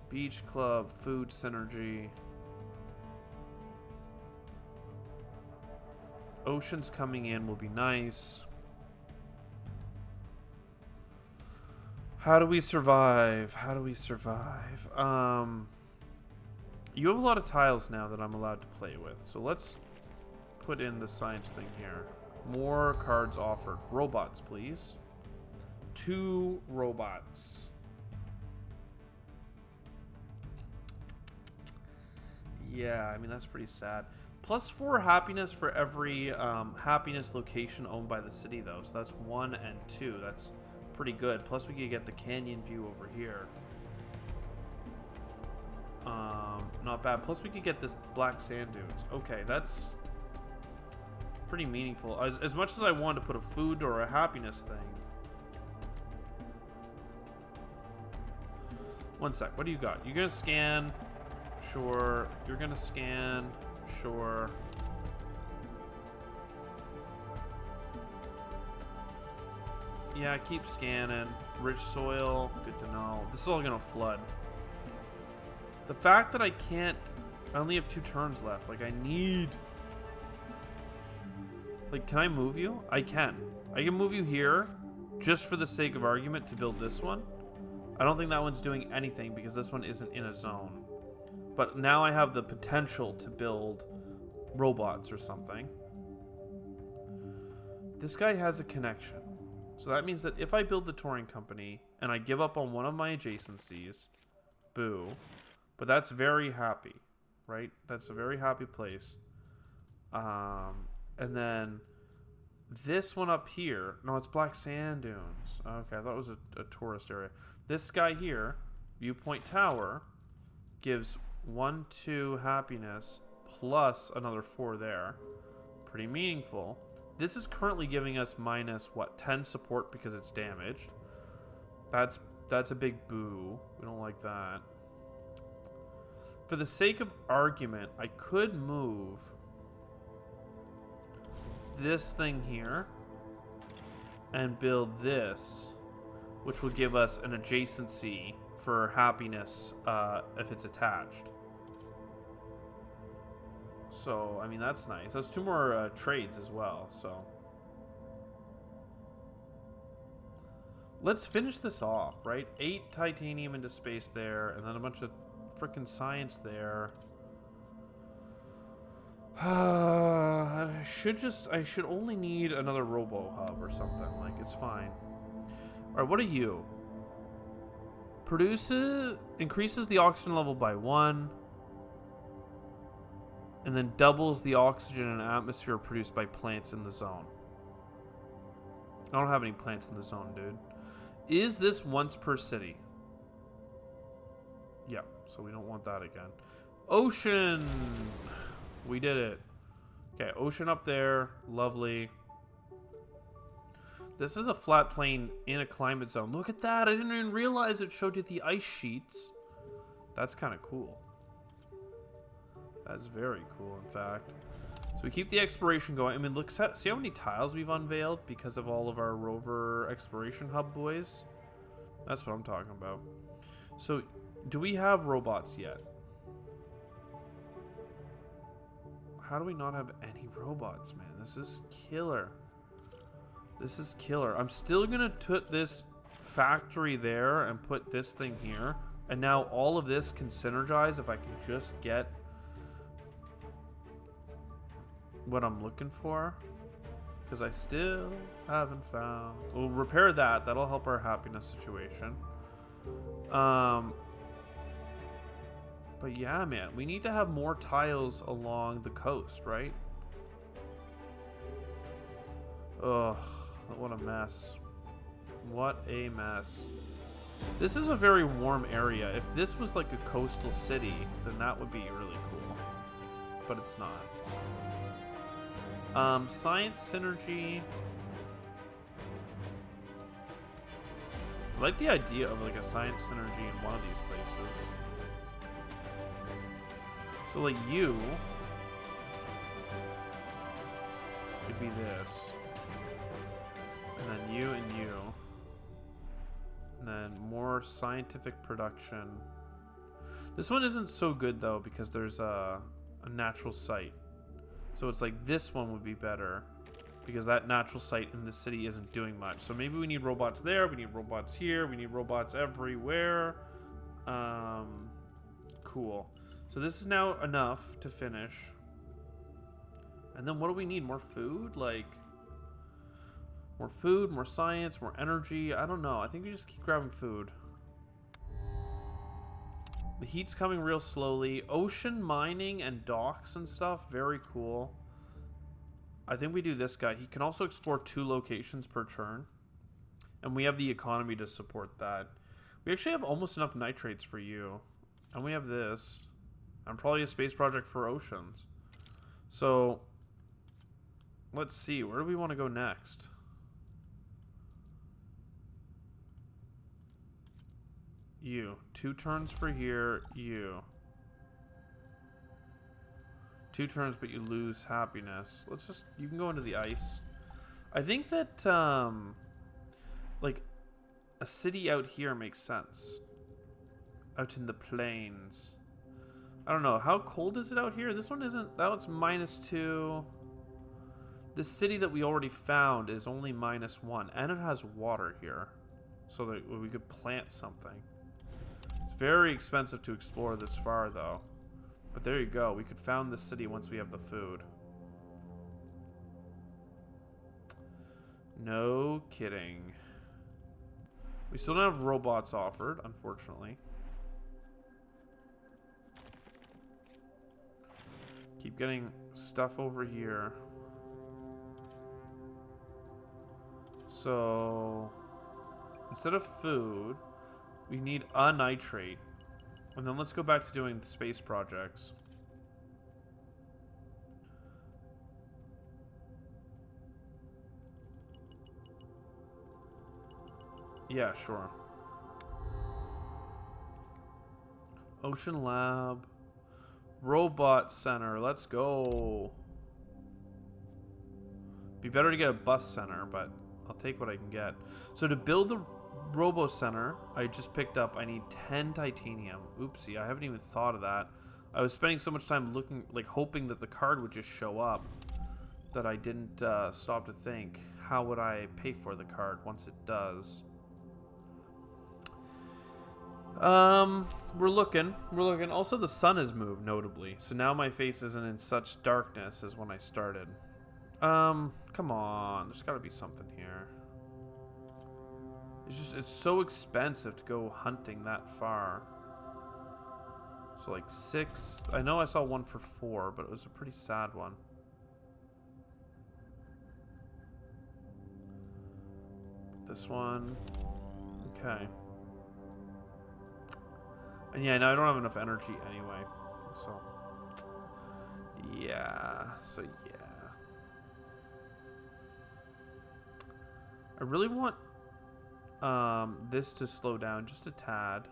Beach club, food synergy. Oceans coming in will be nice. How do we survive? How do we survive? You have a lot of tiles now that I'm allowed to play with. So let's put in the science thing here. More cards offered. Robots, please. 2 robots. Yeah, I mean, that's pretty sad. +4 happiness for every happiness location owned by the city, though. So that's 1 and 2. That's pretty good. Plus, we could get the canyon view over here. Not bad. Plus, we could get this black sand dunes. Okay, that's pretty meaningful. As much as I wanted to put a food or a happiness thing. One sec. What do you got? You're gonna scan. Sure. You're gonna scan. Sure. Yeah, keep scanning. Rich soil. Good to know. This is all gonna flood. The fact that I only have 2 turns left. Like, I need... Like, can I move you? I can. I can move you here just for the sake of argument to build this one. I don't think that one's doing anything because this one isn't in a zone. But now I have the potential to build robots or something. This guy has a connection. So that means that if I build the touring company and I give up on one of my adjacencies, boo. But that's very happy, right? That's a very happy place. And then this one up here, no, it's black sand dunes. Okay, I thought it was a tourist area. This guy here, viewpoint tower, gives 1, 2 happiness plus another 4 there. Pretty meaningful. This is currently giving us minus, what, 10 support because it's damaged. That's a big boo. We don't like that. For the sake of argument, I could move this thing here and build this, which will give us an adjacency for happiness if it's attached. So, I mean, that's nice. That's 2 more trades as well, so. Let's finish this off, right? 8 titanium into space there, and then a bunch of freaking science there. I should only need another robo hub or something. Like, it's fine. Alright, what are you? Increases the oxygen level by 1. And then doubles the oxygen and atmosphere produced by plants in the zone. I don't have any plants in the zone, dude. Is this once per city? Yeah, so we don't want that again. Ocean! We did it. Okay, ocean up there. Lovely. This is a flat plane in a climate zone. Look at that. I didn't even realize it showed you the ice sheets. That's kind of cool. That's very cool, in fact. So we keep the exploration going. I mean, look, see how many tiles we've unveiled because of all of our rover exploration hub boys? That's what I'm talking about. So, do we have robots yet? How do we not have any robots, man? This is killer. This is killer. I'm still going to put this factory there and put this thing here. And now all of this can synergize if I can just get what I'm looking for. Because I still haven't found... We'll repair that. That'll help our happiness situation. But yeah, man. We need to have more tiles along the coast, right? Ugh. What a mess. What a mess. This is a very warm area. If this was like a coastal city, then that would be really cool. But it's not. Science synergy. I like the idea of like a science synergy in one of these places. So like you could be this. And then you and you. And then more scientific production. This one isn't so good though because there's a natural site. So it's like this one would be better because that natural site in the city isn't doing much. So maybe we need robots there, we need robots here, we need robots everywhere. Cool. So this is now enough to finish. And then what do we need? More food? Like more food, more science, more energy. I don't know. I think we just keep grabbing food. The heat's coming real slowly. Ocean mining and docks and stuff. Very cool. I think we do this guy. He can also explore 2 locations per turn. And we have the economy to support that. We actually have almost enough nitrates for you. And we have this. And probably a space project for oceans. So, let's see. Where do we want to go next? You. 2 turns for here. You. 2 turns, but you lose happiness. Let's just... You can go into the ice. I think that, like, a city out here makes sense. Out in the plains. I don't know. How cold is it out here? This one isn't... That one's -2. The city that we already found is only -1. And it has water here. So that we could plant something. Very expensive to explore this far, though. But there you go. We could found this city once we have the food. No kidding. We still don't have robots offered, unfortunately. Keep getting stuff over here. So, instead of food... We need a nitrate. And then let's go back to doing space projects. Yeah, sure. Ocean Lab. Robot Center. Let's go. Be better to get a bus center, but I'll take what I can get. So to build the Robo Center, I just picked up, I need 10 titanium. Oopsie, I haven't even thought of that. I was spending so much time looking, like hoping that the card would just show up that I didn't stop to think, how would I pay for the card once it does? We're looking. Also, the sun has moved, notably. So now my face isn't in such darkness as when I started. Come on. There's got to be something here. It's so expensive to go hunting that far. So like 6. I know I saw one for 4, but it was a pretty sad one. This one. Okay. And yeah, now I don't have enough energy anyway. So. Yeah. So yeah. I really want this to slow down just a tad.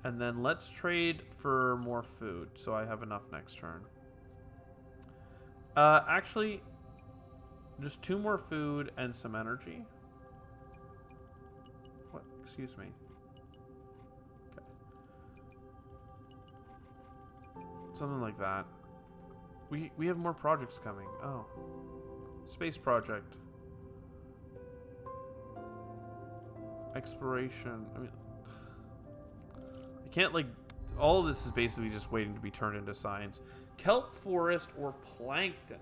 And then let's trade for more food so I have enough next turn. Actually, just 2 more food and some energy. What? Excuse me. Okay. Something like that. We have more projects coming. Oh. Space project. Exploration. I mean, I can't, like, all of this is basically just waiting to be turned into science. Kelp forest or plankton.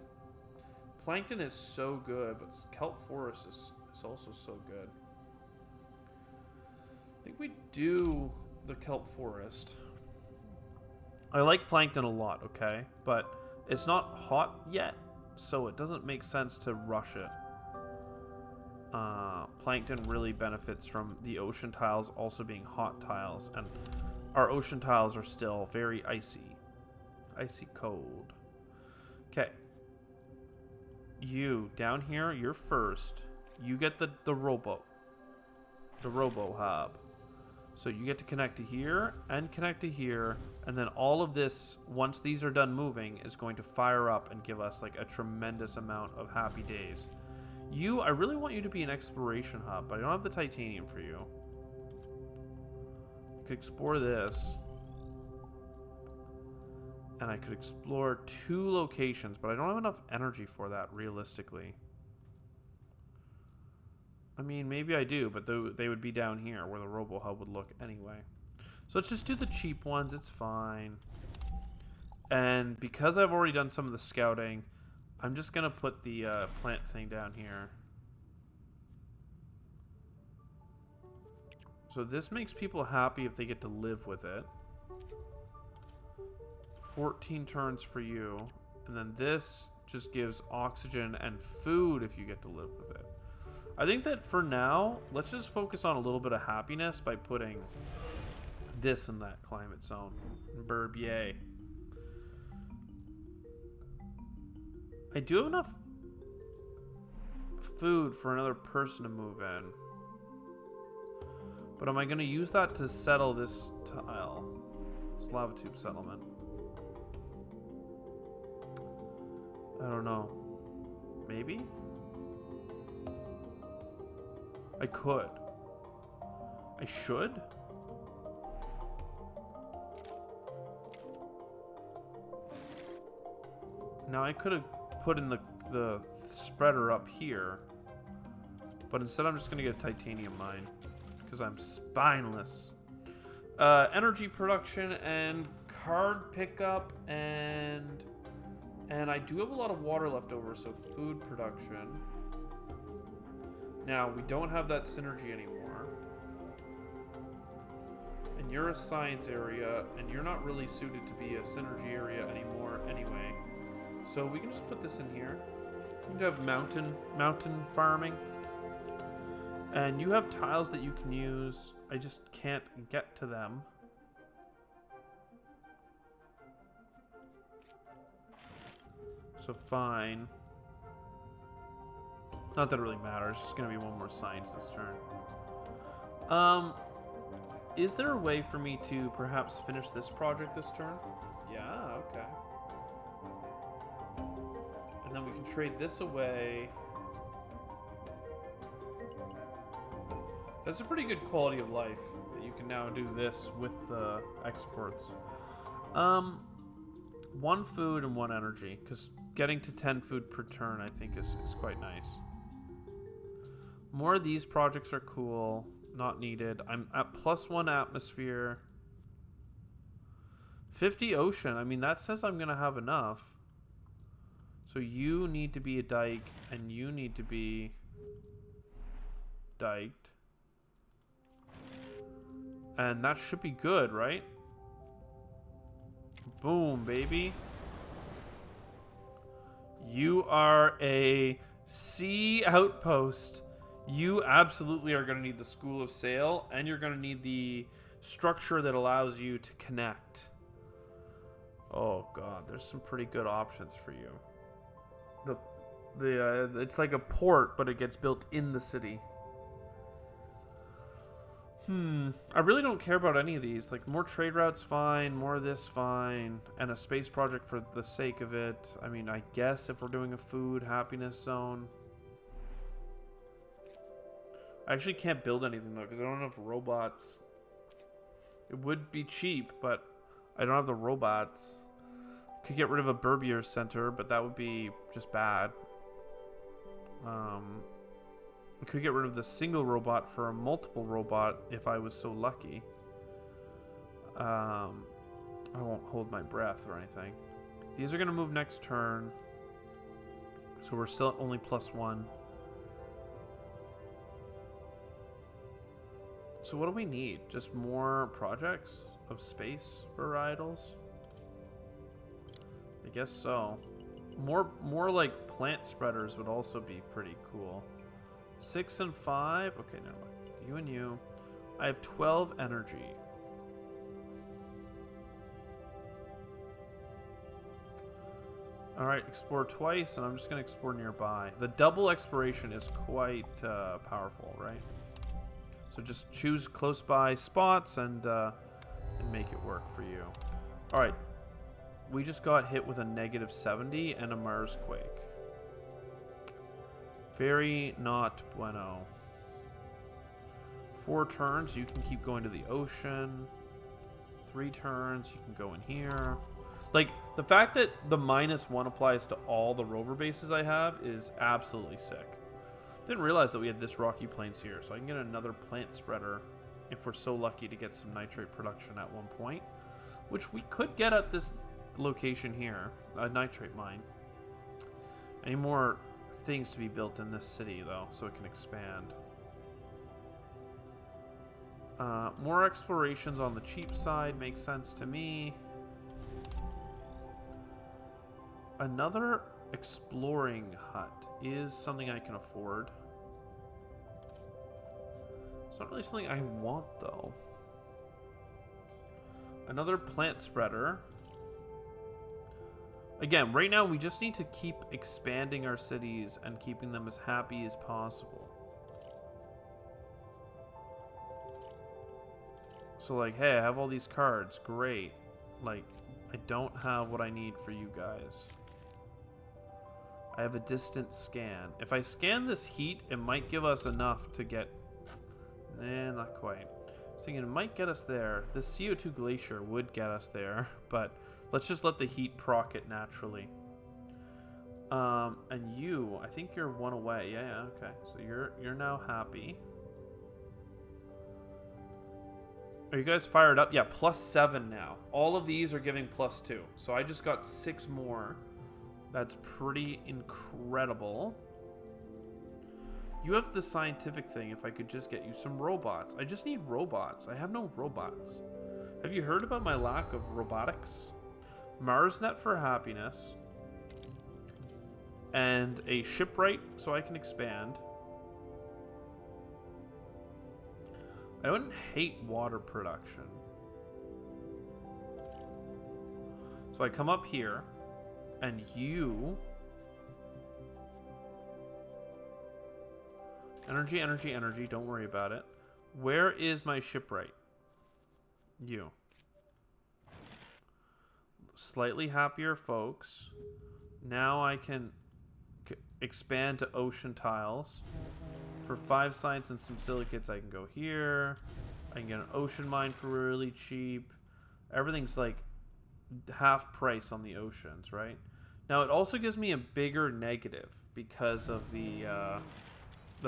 Plankton is so good, but kelp forest is also so good. I think we do the kelp forest. I like plankton a lot, okay? But it's not hot yet, so it doesn't make sense to rush it. Plankton really benefits from the ocean tiles also being hot tiles, and our ocean tiles are still very icy. Icy cold. Okay. You, down here, you're first. You get the robo. The robo hub. So you get to connect to here and connect to here, and then all of this, once these are done moving, is going to fire up and give us like a tremendous amount of happy days. You, I really want you to be an exploration hub, but I don't have the titanium for you. I could explore this. And I could explore 2 locations, but I don't have enough energy for that, realistically. I mean, maybe I do, but they would be down here, where the robo-hub would look anyway. So let's just do the cheap ones, it's fine. And because I've already done some of the scouting, I'm just going to put the plant thing down here. So this makes people happy if they get to live with it. 14 turns for you. And then this just gives oxygen and food if you get to live with it. I think that for now, let's just focus on a little bit of happiness by putting this in that climate zone. Burbier. I do have enough food for another person to move in. But am I going to use that to settle this tile? This lava tube settlement. I don't know. Maybe? I could. I should? Now I could have put in the spreader up here. But instead I'm just going to get a titanium mine. Because I'm spineless. Energy production and card pickup and I do have a lot of water left over, so food production. Now, we don't have that synergy anymore. And you're a science area, and you're not really suited to be a synergy area anymore anyway. So we can just put this in here. You can have mountain farming. And you have tiles that you can use. I just can't get to them. So fine. Not that it really matters. It's going to be one more science this turn. Is there a way for me to perhaps finish this project this turn? Yeah, okay. And then we can trade this away. That's a pretty good quality of life that you can now do this with the exports. 1 food and 1 energy, because getting to 10 food per turn I think is quite nice. More of these projects are cool. Not needed. I'm at +1 atmosphere. 50 ocean. I mean, that says I'm going to have enough. So you need to be a dike, and you need to be diked. And that should be good, right? Boom, baby. You are a sea outpost. You absolutely are going to need the School of Sail, and you're going to need the structure that allows you to connect. Oh god, there's some pretty good options for you. It's like a port, but it gets built in the city. I really don't care about any of these. Like, more trade routes, fine. More of this, fine. And a space project for the sake of it. I mean, I guess if we're doing a food happiness zone. I actually can't build anything, though, because I don't have robots. It would be cheap, but I don't have the robots. Could get rid of a Burbier Center, but that would be just bad. I could get rid of the single robot for a multiple robot if I was so lucky. I won't hold my breath or anything. These are going to move next turn. So we're still at only +1. So what do we need? Just more projects of space varietals? I guess so. More like plant spreaders would also be pretty cool. 6 and 5. Okay, never mind. You and you. I have 12 energy. Alright, explore twice, and I'm just going to explore nearby. The double exploration is quite powerful, right? So just choose close by spots and make it work for you. Alright, we just got hit with a -70 and a Mars quake. Very not bueno. 4 turns, you can keep going to the ocean. 3 turns, you can go in here. Like, the fact that the -1 applies to all the rover bases I have is absolutely sick. Didn't realize that we had this rocky plains here, so I can get another plant spreader if we're so lucky to get some nitrate production at one point, which we could get at this location here, a nitrate mine. Any more things to be built in this city, though, so it can expand. More explorations on the cheap side makes sense to me. Another exploring hut is something I can afford. It's not really something I want, though. Another plant spreader. Again, right now we just need to keep expanding our cities and keeping them as happy as possible. So like, hey, I have all these cards. Great. Like, I don't have what I need for you guys. I have a distant scan. If I scan this heat, it might give us enough to get... Nah, not quite. I was thinking it might get us there. This CO2 glacier would get us there, but let's just let the heat proc it naturally. And you, I think you're 1 away. Yeah, okay. So you're now happy. Are you guys fired up? Yeah, +7 now. All of these are giving +2. So I just got 6 more. That's pretty incredible. You have the scientific thing. If I could just get you some robots. I just need robots. I have no robots. Have you heard about my lack of robotics? MarsNet for happiness. And a shipwright so I can expand. I wouldn't hate water production. So I come up here, and you... Energy, energy, energy. Don't worry about it. Where is my shipwright? You. Slightly happier folks. Now I can expand to ocean tiles. For 5 science and some silicates, I can go here. I can get an ocean mine for really cheap. Everything's like half price on the oceans, right? Now, it also gives me a bigger negative because of the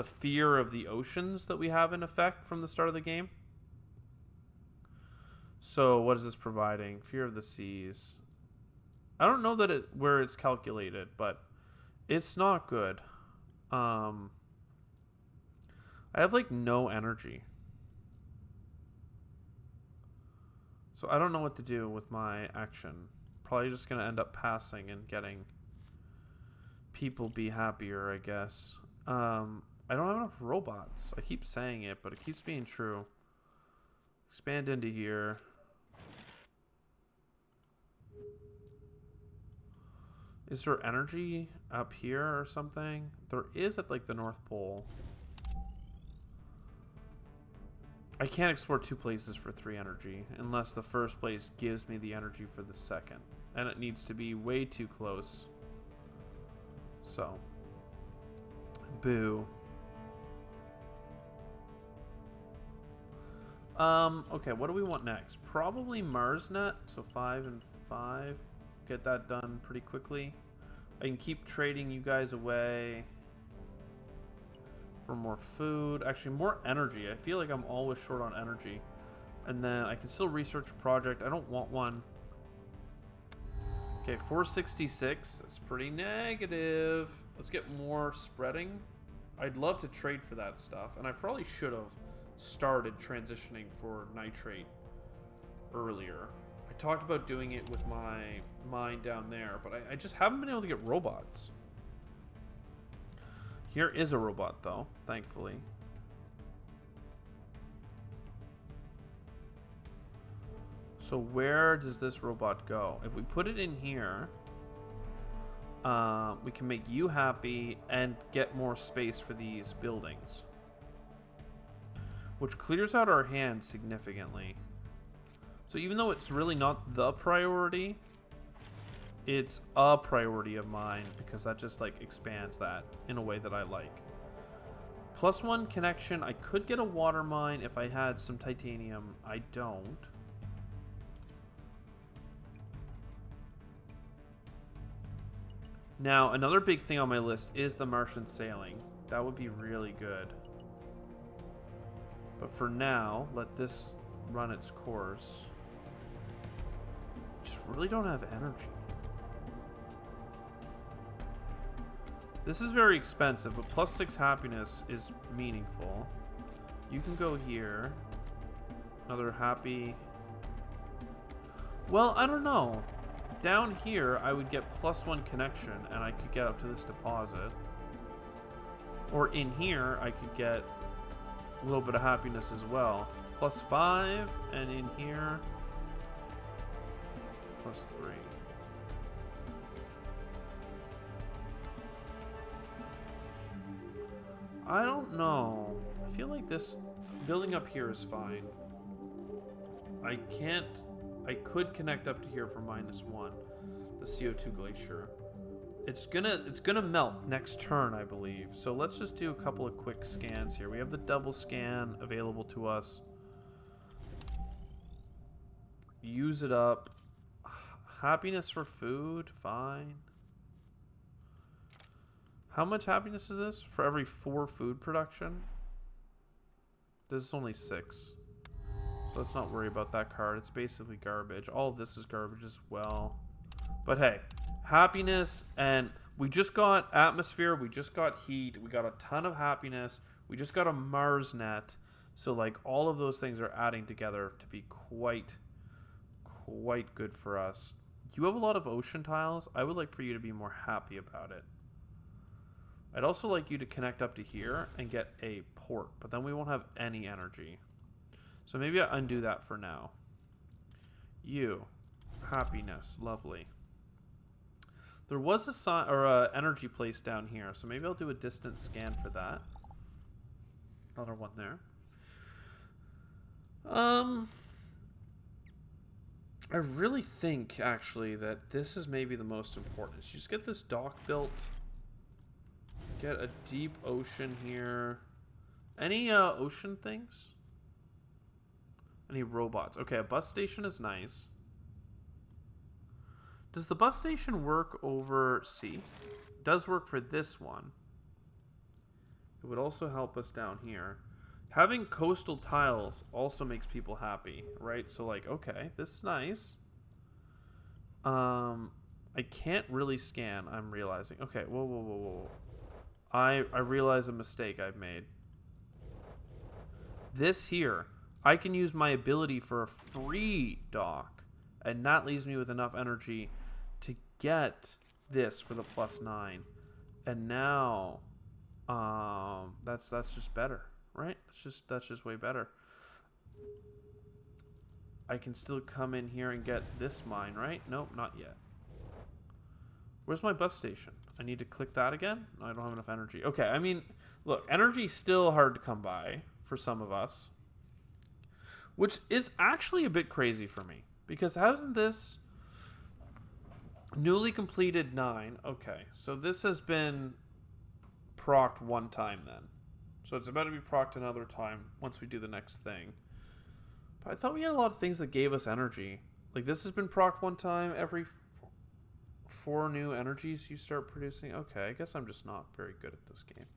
fear of the oceans that we have in effect from the start of the game. So, what is this providing? Fear of the seas. I don't know that where it's calculated, but it's not good. I have, like, no energy. So I don't know what to do with my action. Probably just going to end up passing and getting people be happier, I guess. I don't have enough robots. I keep saying it, but it keeps being true. Expand into here. Is there energy up here or something? There is at, like, the North Pole. I can't explore 2 places for 3 energy unless the first place gives me the energy for the second. And it needs to be way too close. So. Boo. Okay, what do we want next? Probably MarsNet. So 5 and 5. Get that done pretty quickly. I can keep trading you guys away for more food. Actually, more energy. I feel like I'm always short on energy. And then I can still research a project. I don't want one. Okay, 466. That's pretty negative. Let's get more spreading. I'd love to trade for that stuff. And I probably should have started transitioning for nitrate earlier. I talked about doing it with my mine down there, but I just haven't been able to get robots. Here is a robot, though, thankfully. So where does this robot go? If we put it in here, we can make you happy and get more space for these buildings, which clears out our hand significantly. So even though it's really not the priority, it's a priority of mine because that just like expands that in a way that I like. +1 connection. I could get a water mine if I had some titanium. I don't. Now, another big thing on my list is the Martian sailing. That would be really good. But for now, let this run its course. Just really don't have energy. This is very expensive, but +6 happiness is meaningful. You can go here. Another happy. Well, I don't know. Down here, I would get +1 connection, and I could get up to this deposit. Or in here, I could get a little bit of happiness as well. +5, and in here, +3. I don't know. I feel like this building up here is fine. I could connect up to here for -1. The CO2 glacier. It's gonna melt next turn, I believe. So let's just do a couple of quick scans here. We have the double scan available to us. Use it up. Happiness for food, fine. How much happiness is this? For every 4 food production? This is only 6. So let's not worry about that card. It's basically garbage. All of this is garbage as well. But hey, happiness, and we just got atmosphere, we just got heat, we got a ton of happiness, we just got a Mars net. So like all of those things are adding together to be quite good for us. You have a lot of ocean tiles. I would like for you to be more happy about it. I'd also like you to connect up to here and get a port, but then we won't have any energy. So maybe I undo that for now. You, happiness, lovely. There was a sign or a energy place down here, so maybe I'll do a distance scan for that. Another one there. I really think actually that this is maybe the most important. You just get this dock built. Get a deep ocean here. Any ocean things? Any robots? Okay, a bus station is nice. Does the bus station work over sea? It does work for this one. It would also help us down here. Having coastal tiles also makes people happy, right? So like, okay, this is nice. I can't really scan, I'm realizing. Okay, whoa. I realize a mistake I've made. This here, I can use my ability for a free dock, and that leaves me with enough energy to get this for the +9. And now, that's just better, right? That's just way better. I can still come in here and get this mine, right? Nope, not yet. Where's my bus station? I need to click that again? No, I don't have enough energy. Okay, I mean, look, energy's still hard to come by for some of us. Which is actually a bit crazy for me. Because hasn't this newly completed 9? Okay, so this has been procced one time then. So it's about to be procced another time once we do the next thing. But I thought we had a lot of things that gave us energy. Like this has been procced one time every 4 new energies you start producing. Okay, I guess I'm just not very good at this game.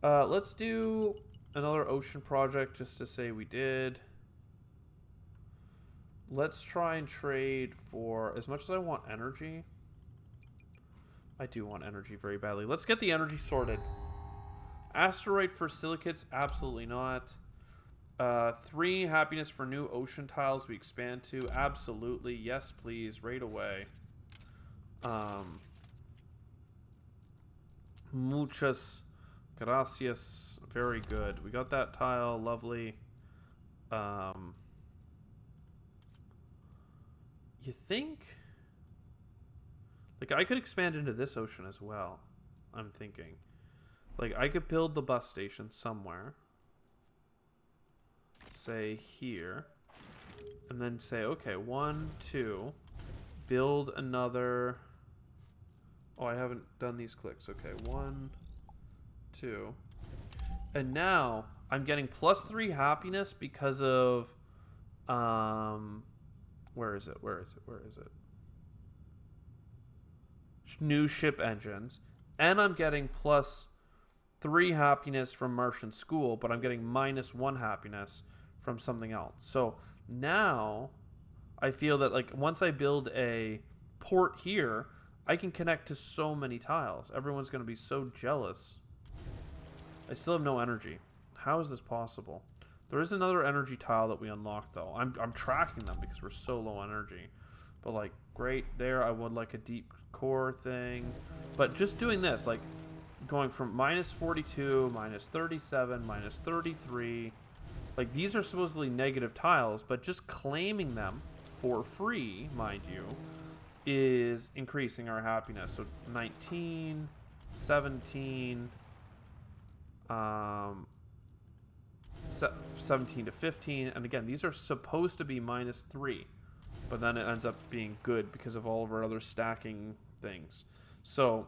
Let's do another ocean project just to say we did. Let's try and trade for, as much as I want energy, I do want energy very badly. Let's get the energy sorted. Asteroid for silicates, absolutely not. 3 happiness for new ocean tiles we expand to, absolutely. Yes, please, right away. Muchas gracias. Very good. We got that tile. Lovely. You think... Like, I could expand into this ocean as well. I'm thinking. Like, I could build the bus station somewhere. Say here. And then say, okay, 1, 2. Build another... Oh, I haven't done these clicks. Okay, 1, 2. And now, I'm getting +3 happiness because of... Where is it? New ship engines. And I'm getting +3 happiness from Martian School, but I'm getting -1 happiness from something else. So now I feel that, like, once I build a port here, I can connect to so many tiles. Everyone's going to be so jealous. I still have no energy. How is this possible? There is another energy tile that we unlocked, though. I'm tracking them because we're so low energy. But, like, great there. I would like a deep core thing. But just doing this, like, going from -42, -37, -33. Like, these are supposedly negative tiles, but just claiming them for free, mind you, is increasing our happiness. So 19, 17, 17 to 15. And again, these are supposed to be -3, but then it ends up being good because of all of our other stacking things. So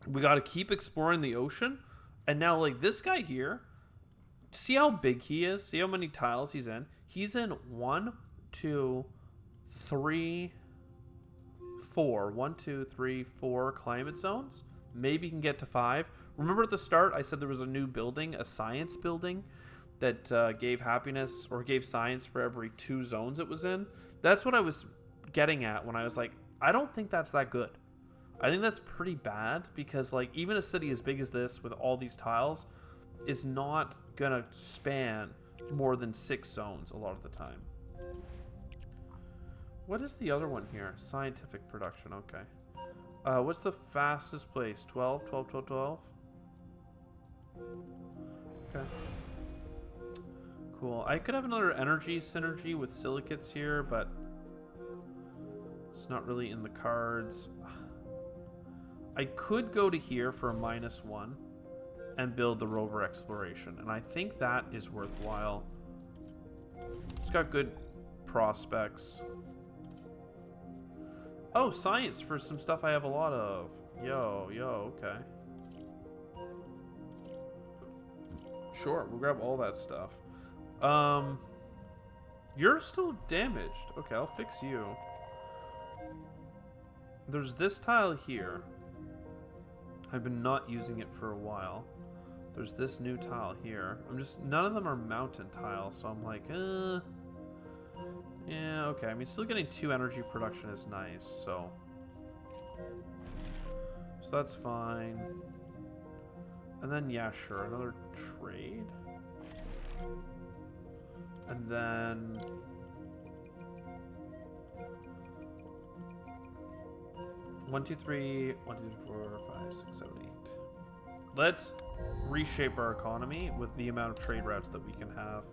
we got to keep exploring the ocean. And now, like, this guy here, see how big he is? See how many tiles he's in? He's in 1, 2, 3, 4. 1, 2, 3, 4 climate zones. Maybe he can get to 5. Remember at the start I said there was a new building, a science building, that gave happiness or gave science for every 2 zones it was in? That's what I was getting at when I was like, I don't think that's that good. I think that's pretty bad because, like, even a city as big as this with all these tiles is not gonna span more than 6 zones a lot of the time. What is the other one here? Scientific production, okay. What's the fastest place? 12, 12, 12, 12? Okay. Cool. I could have another energy synergy with silicates here, but it's not really in the cards. I could go to here for a -1 and build the rover exploration, and I think that is worthwhile. It's got good prospects. Oh, science for some stuff I have a lot of. Yo, okay. Sure, we'll grab all that stuff. You're still damaged. Okay, I'll fix you. There's this tile here. I've been not using it for a while. There's this new tile here. None of them are mountain tiles, so I'm like, yeah, okay. I mean, still getting 2 energy production is nice, so that's fine. And then, yeah, sure, another trade. And then 1, 2, 3, 1, 2, 3, 4, 5, 6, 7, 8. Let's reshape our economy with the amount of trade routes that we can have.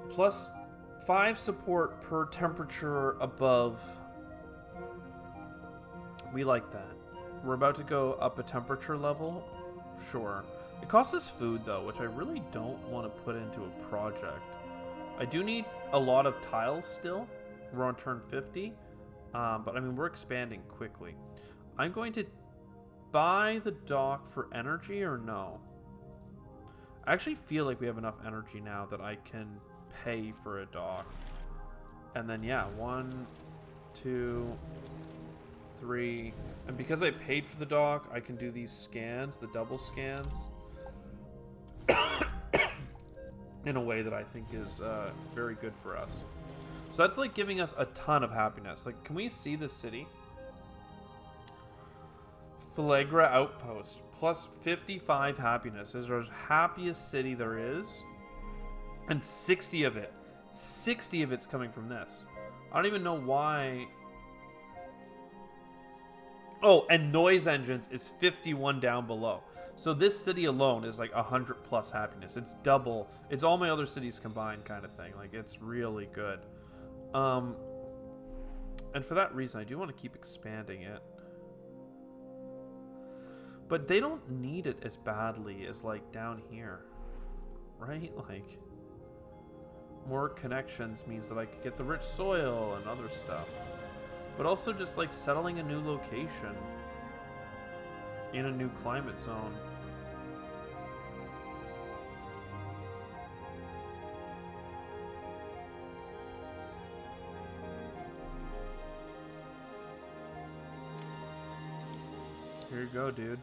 +5 support per temperature above. We like that. We're about to go up a temperature level. Sure. It costs us food, though, which I really don't want to put into a project. I do need a lot of tiles still. We're on turn 50. But, I mean, we're expanding quickly. I'm going to buy the dock for energy or no? I actually feel like we have enough energy now that I can pay for a dock. And then, yeah, 1, 2, 3. And because I paid for the dock, I can do these scans, the double scans, in a way that I think is very good for us. So that's like giving us a ton of happiness. Like, can we see the city? Flagra Outpost. Plus 55 happiness. Is our happiest city there is. And 60 of it. 60 of it's coming from this. I don't even know why. Oh, and noise engines is 51 down below. So this city alone is like 100 plus happiness. It's double. It's all my other cities combined kind of thing. Like, it's really good. And for that reason, I do want to keep expanding it. But they don't need it as badly as, like, down here. Right? Like, more connections means that I could get the rich soil and other stuff. But also just, like, settling a new location in a new climate zone. Here you go, dude.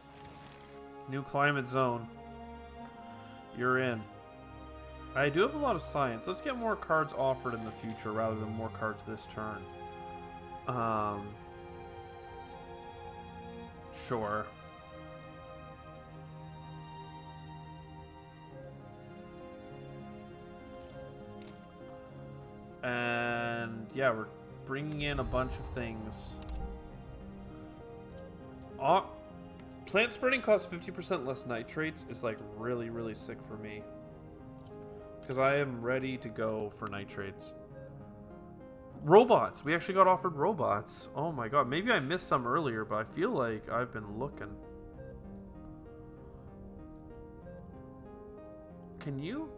New climate zone. You're in. I do have a lot of science. Let's get more cards offered in the future rather than more cards this turn. Sure. And yeah, we're bringing in a bunch of things. Plant spreading costs 50% less nitrates is like really, really sick for me. Because I am ready to go for nitrates. Robots. We actually got offered robots. Oh my god. Maybe I missed some earlier, but I feel like I've been looking. Can you...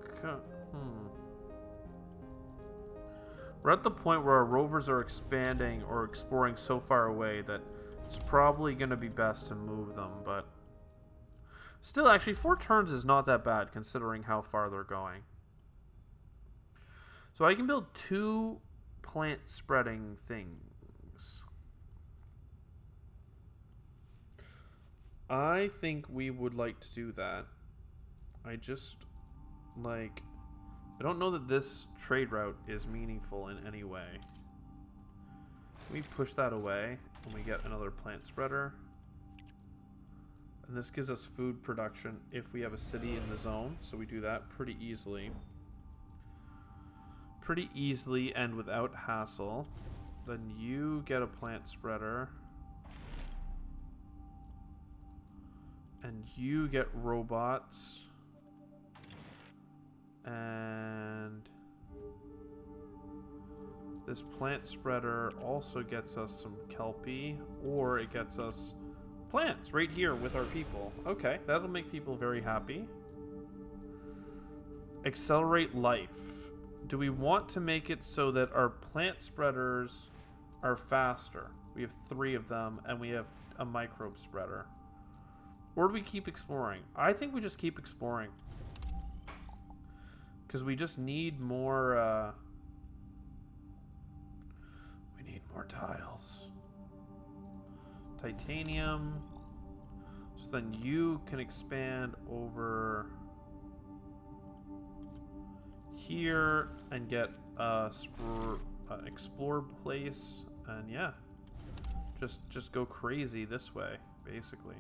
We're at the point where our rovers are expanding or exploring so far away that it's probably going to be best to move them, but... Still, actually, 4 turns is not that bad considering how far they're going. So I can build 2 plant spreading things. I think we would like to do that. I just, like... I don't know that this trade route is meaningful in any way. Can we push that away and we get another plant spreader? And this gives us food production if we have a city in the zone, so we do that pretty easily. Pretty easily and without hassle. Then you get a plant spreader. And you get robots. And this plant spreader also gets us some kelpie, or it gets us plants right here with our people. Okay, that'll make people very happy. Accelerate life. Do we want to make it so that our plant spreaders are faster? We have 3 of them, and we have a microbe spreader. Or do we keep exploring? I think we just keep exploring. Because we just need more, we need more tiles. Titanium. So then you can expand over here and get a explore place. And yeah, just go crazy this way, basically.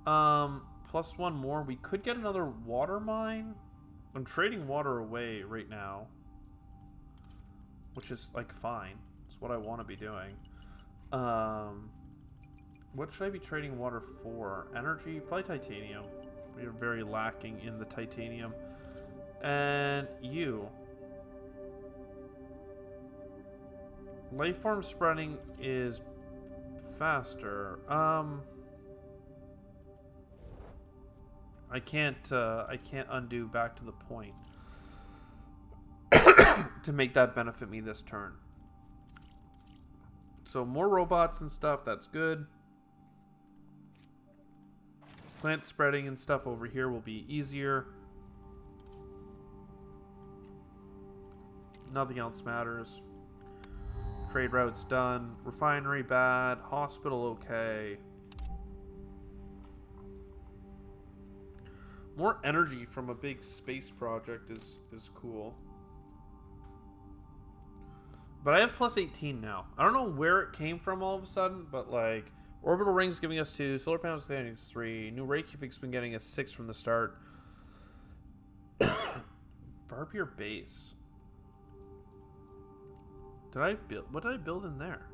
+1 more. We could get another water mine. I'm trading water away right now, which is, like, fine. It's what I want to be doing. What should I be trading water for? Energy? Probably titanium. We are very lacking in the titanium. And you. Life form spreading is faster. I can't undo back to the point to make that benefit me this turn. So more robots and stuff, that's good. Plant spreading and stuff over here will be easier. Nothing else matters. Trade route's done. Refinery bad. Hospital okay. More energy from a big space project is cool. But I have +18 now. I don't know where it came from all of a sudden, but like orbital rings giving us 2, solar panels getting us 3, new Reykjavik's been getting us 6 from the start. Barbier base. Did I build? What did I build in there?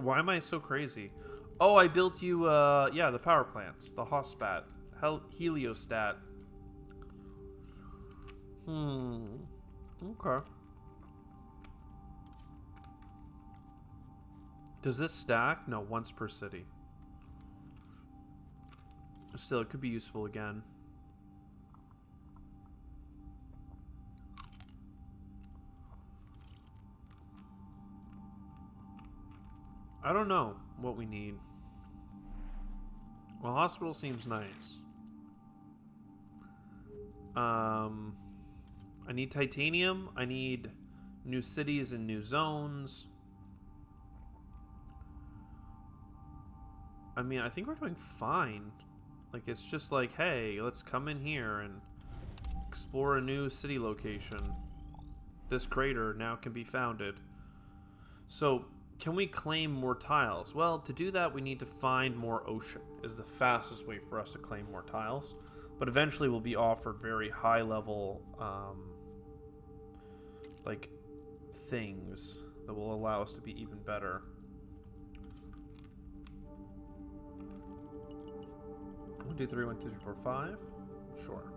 Why am I so crazy? Oh, I built you, yeah, the power plants. The Hospat. Heliostat. Okay. Does this stack? No, once per city. Still, it could be useful again. I don't know what we need. Well, hospital seems nice. I need titanium. I need new cities and new zones. I mean, I think we're doing fine. Like, it's just like, hey, let's come in here and explore a new city location. This crater now can be founded. So, can we claim more tiles? Well, to do that, we need to find more ocean, is the fastest way for us to claim more tiles. But eventually we'll be offered very high level, like, things that will allow us to be even better. 1, 2, 3, 1, 2, 3, 4, 5. Sure.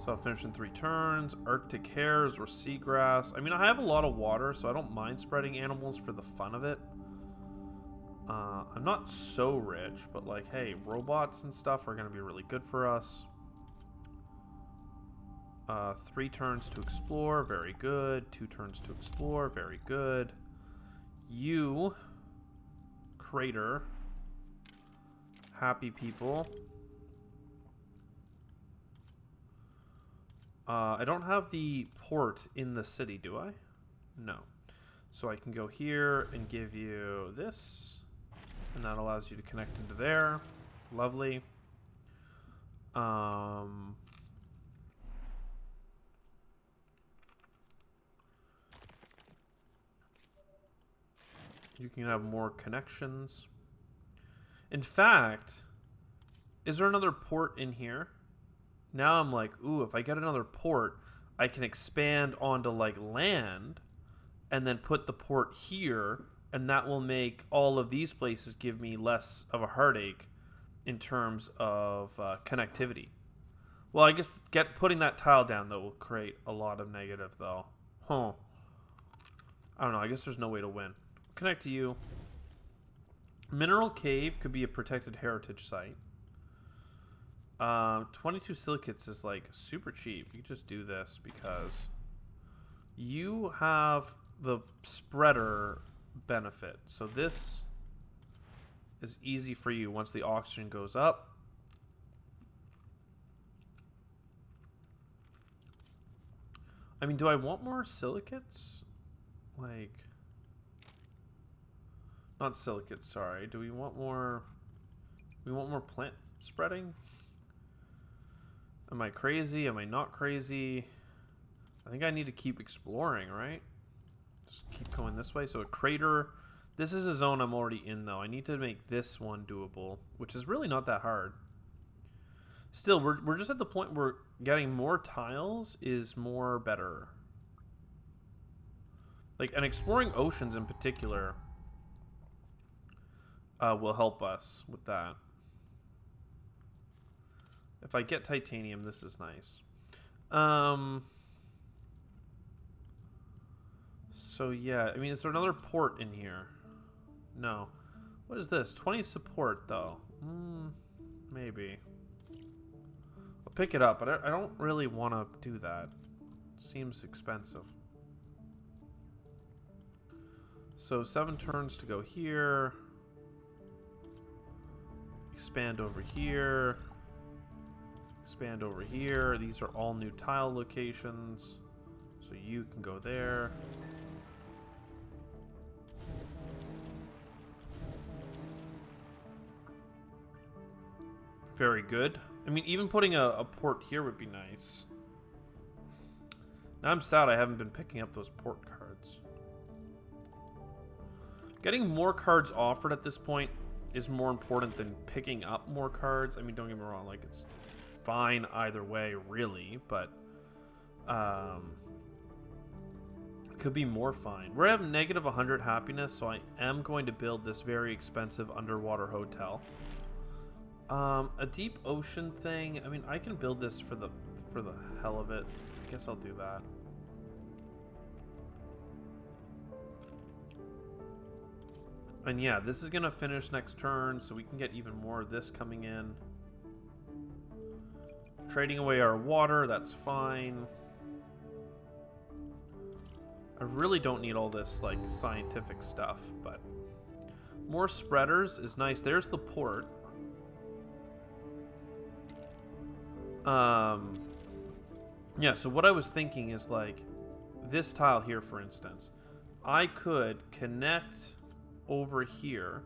So I'll finish in 3 turns. Arctic hares or seagrass. I mean, I have a lot of water, so I don't mind spreading animals for the fun of it. I'm not so rich, but like, hey, robots and stuff are going to be really good for us. 3 turns to explore. Very good. 2 turns to explore. Very good. You, crater. Happy people. I don't have the port in the city, do I? No. So I can go here and give you this. And that allows you to connect into there. Lovely. You can have more connections. In fact, is there another port in here? Now I'm like, ooh, if I get another port, I can expand onto like land and then put the port here, and that will make all of these places give me less of a heartache in terms of connectivity. Well, I guess putting that tile down, though, will create a lot of negative, though. Huh. I don't know. I guess there's no way to win. Connect to you. Mineral Cave could be a protected heritage site. 22 silicates is like super cheap. You just do this because you have the spreader benefit. So this is easy for you once the oxygen goes up. I mean, do I want more silicates? Like, not silicates, sorry. Do we want more? We want more plant spreading? Am I crazy? Am I not crazy? I think I need to keep exploring, right? Just keep going this way. So a crater. This is a zone I'm already in, though. I need to make this one doable, which is really not that hard. Still, we're just at the point where getting more tiles is more better. Like, and exploring oceans in particular will help us with that. If I get titanium, this is nice. So yeah, I mean, is there another port in here? No. What is this? 20 support, though. Maybe. I'll pick it up, but I don't really want to do that. Seems expensive. So 7 turns to go here. Expand over here. Expand over here. These are all new tile locations. So you can go there. Very good. I mean, even putting a port here would be nice. Now I'm sad I haven't been picking up those port cards. Getting more cards offered at this point is more important than picking up more cards. I mean, don't get me wrong, like, it's fine either way, really, but Could be more fine. We're at negative 100 happiness, so I am going to build this very expensive underwater hotel. A deep ocean thing. I mean, I can build this for the hell of it. I guess I'll do that. And yeah, this is gonna finish next turn, so we can get even more of this coming in. Trading away our water, that's fine. I really don't need all this, like, scientific stuff, but more spreaders is nice. There's the port. Yeah, so what I was thinking is, like, this tile here, for instance. I could connect over here,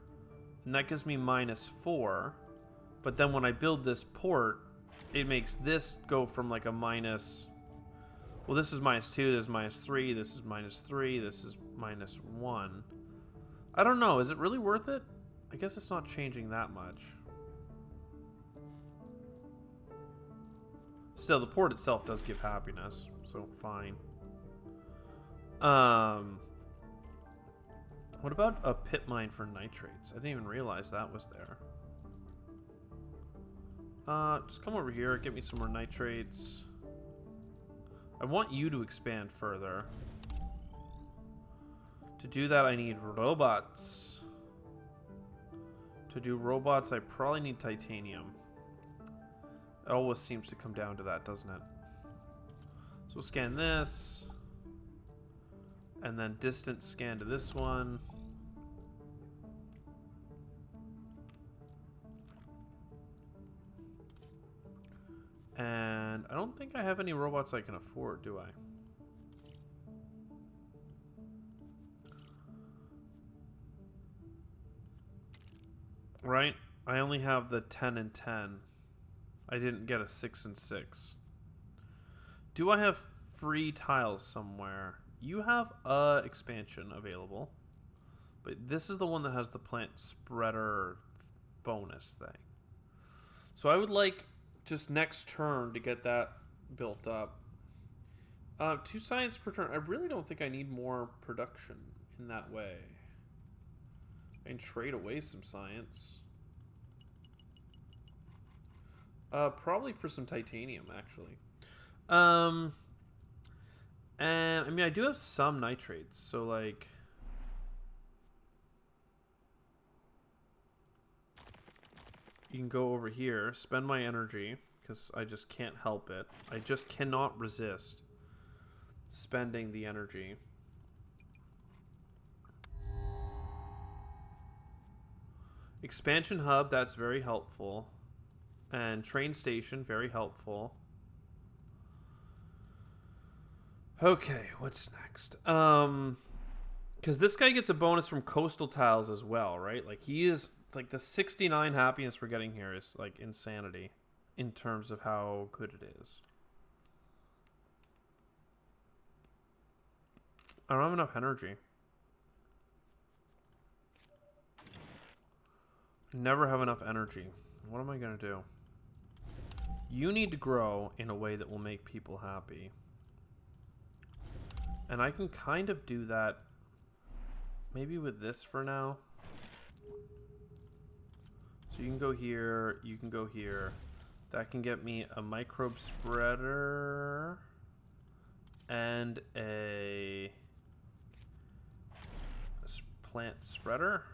and that gives me -4, but then when I build this port, it makes this go from, like, a minus... Well, this is -2, this is -3, this is -3, this is -1. I don't know. Is it really worth it? I guess it's not changing that much. Still, the port itself does give happiness, so fine. What about a pit mine for nitrates? I didn't even realize that was there. Just come over here, get me some more nitrates. I want you to expand further. To do that, I need robots. To do robots, I probably need titanium. It always seems to come down to that, doesn't it? So we'll scan this. And then distance scan to this one. And I don't think I have any robots I can afford, do I? Right? I only have the 10 and 10. I didn't get a 6 and 6. Do I have free tiles somewhere? You have a expansion available. But this is the one that has the plant spreader bonus thing. So I would like just next turn to get that built up. 2 science per turn. I really don't think I need more production in that way. I can trade away some science. Probably for some titanium, actually. And I mean, I do have some nitrates, so like... You can go over here, spend my energy, because I just can't help it. I just cannot resist spending the energy. Expansion hub, that's very helpful. And train station, very helpful. Okay, what's next? Because this guy gets a bonus from coastal tiles as well, right? Like, he is... Like, the 69 happiness we're getting here is, like, insanity in terms of how good it is. I don't have enough energy. Never have enough energy. What am I going to do? You need to grow in a way that will make people happy. And I can kind of do that maybe with this for now. So you can go here, you can go here. That can get me a microbe spreader and a plant spreader.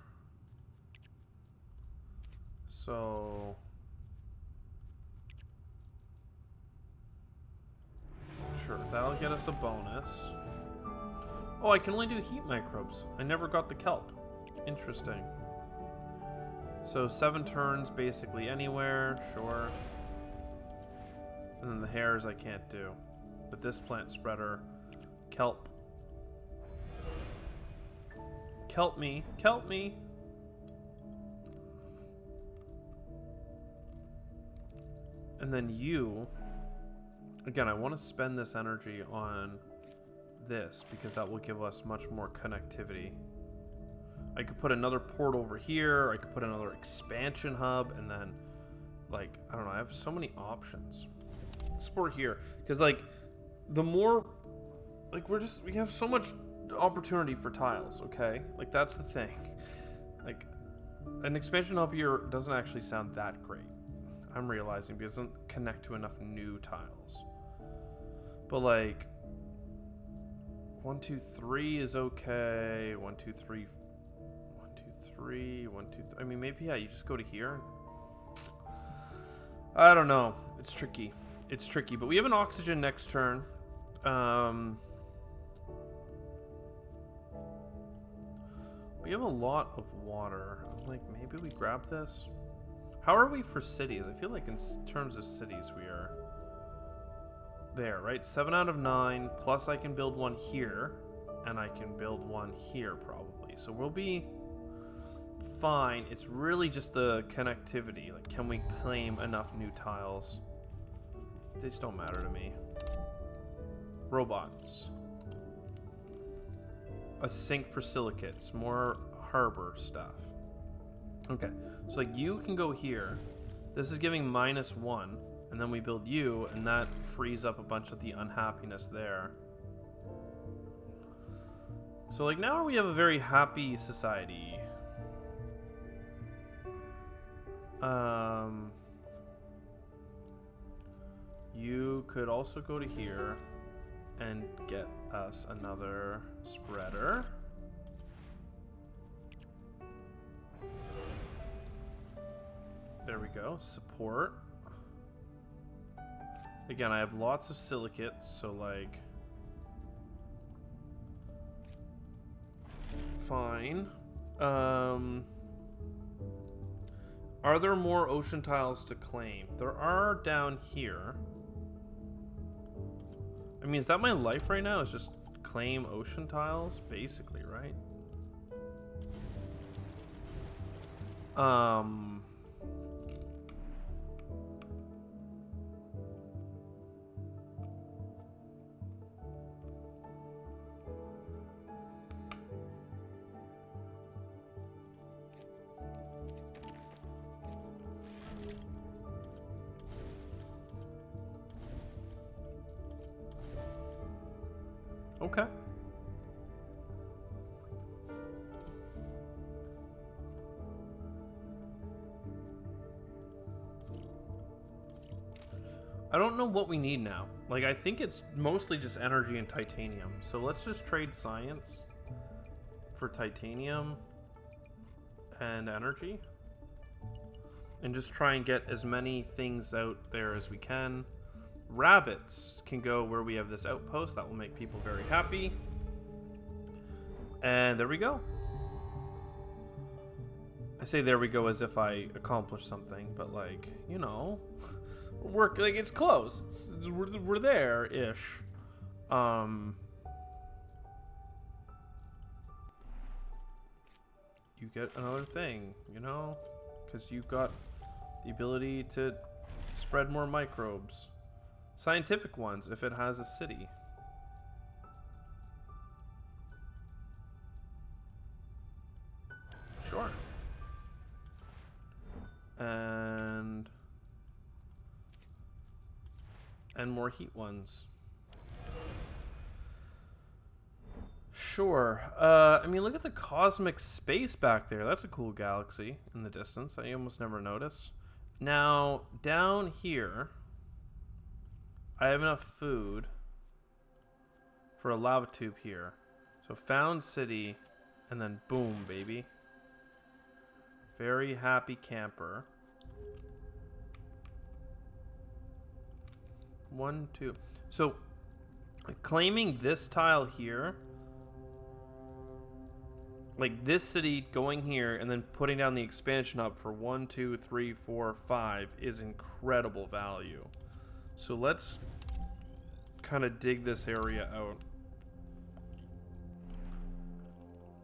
So sure, that'll get us a bonus. Oh, I can only do heat microbes. I never got the kelp. Interesting. So 7 turns basically anywhere, sure. And then the hairs I can't do. But this plant spreader, kelp. Kelp me, kelp me. And then you, again, I want to spend this energy on this because that will give us much more connectivity. I could put another port over here. I could put another expansion hub, and then, like, I don't know. I have so many options. Sport here, because like, the more, like, we have so much opportunity for tiles, okay? Like, that's the thing. Like, an expansion hub here doesn't actually sound that great. I'm realizing because it doesn't connect to enough new tiles. But, like, 1, 2, 3 is okay. 1, 2, 3. 1, 2, 3. 1, 2, 3. I mean, maybe, yeah, you just go to here. I don't know. It's tricky. It's tricky. But we have an oxygen next turn. We have a lot of water. Like, maybe we grab this? How are we for cities? I feel like in terms of cities we are there, right? 7 out of 9, plus I can build one here, and I can build one here probably. So we'll be fine. It's really just the connectivity. Like, can we claim enough new tiles? These don't matter to me. Robots. A sink for silicates. More harbor stuff. Okay, so like you can go here. This is giving -1, and then we build you, and that frees up a bunch of the unhappiness there. So like now we have a very happy society. You could also go to here and get us another spreader. There we go. Support. Again, I have lots of silicates, so like fine. Are there more ocean tiles to claim? There are down here. I mean, is that my life right now? Is just claim ocean tiles, basically, right? Okay. I don't know what we need now. Like, I think it's mostly just energy and titanium. So let's just trade science for titanium and energy. And just try and get as many things out there as we can. Rabbits can go where we have this outpost. That will make people very happy. And there we go. I say there we go as if I accomplished something, but like, you know, work, like it's close. We're there-ish. You get another thing, you know, because you've got the ability to spread more microbes. Scientific ones, if it has a city. Sure. And more heat ones. Sure. I mean, look at the cosmic space back there. That's a cool galaxy in the distance. I almost never notice. Now, down here, I have enough food for a lava tube here. So found city, and then boom, baby. Very happy camper. 1, 2. So claiming this tile here, like this city going here and then putting down the expansion hub for 1, 2, 3, 4, 5 is incredible value. So let's kind of dig this area out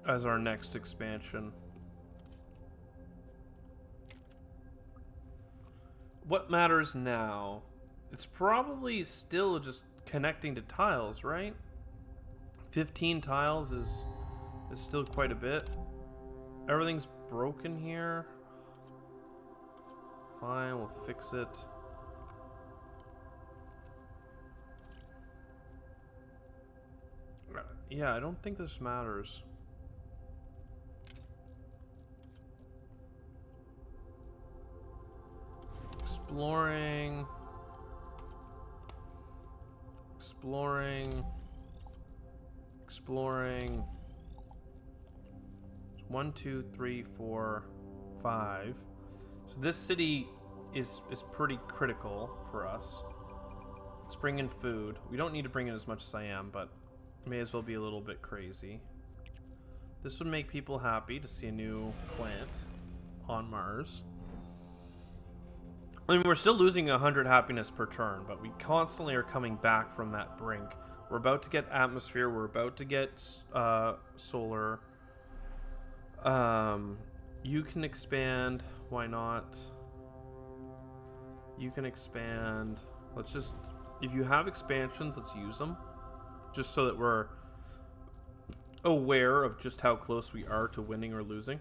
as our next expansion. What matters now? It's probably still just connecting to tiles, right? 15 tiles is still quite a bit. Everything's broken here. Fine, we'll fix it. Yeah, I don't think this matters. Exploring. Exploring. Exploring. 1, 2, 3, 4, 5. So this city is pretty critical for us. Let's bring in food. We don't need to bring in as much as I am, but may as well be a little bit crazy. This would make people happy to see a new plant on Mars. I mean, we're still losing 100 happiness per turn, but we constantly are coming back from that brink. We're about to get atmosphere. We're about to get solar. You can expand. Why not? You can expand. Let's just... If you have expansions, let's use them. Just so that we're aware of just how close we are to winning or losing.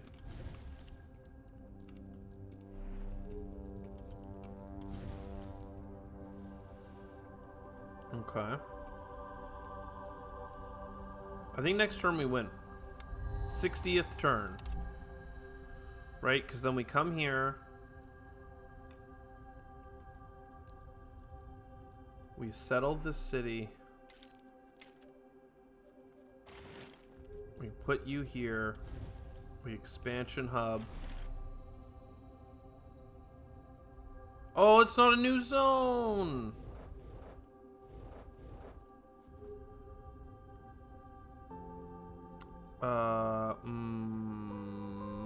Okay. I think next turn we win. 60th turn. Right? Because then we come here. We settled this city. We put you here. We expansion hub. Oh, it's not a new zone!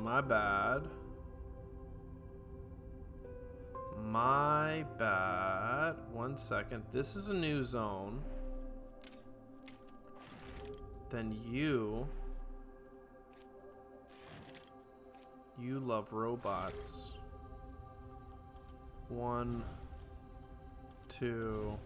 My bad. My bad. 1 second. This is a new zone. Then you love robots. 1, 2.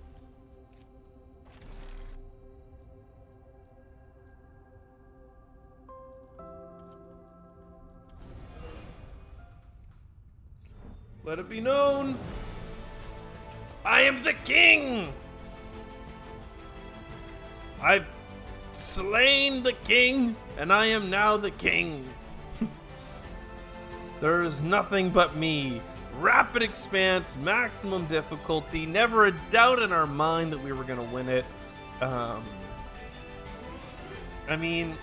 Let it be known, I am the king! I've slain the king, and I am now the king. There is nothing but me. Rapid expanse, maximum difficulty, never a doubt in our mind that we were going to win it. I mean,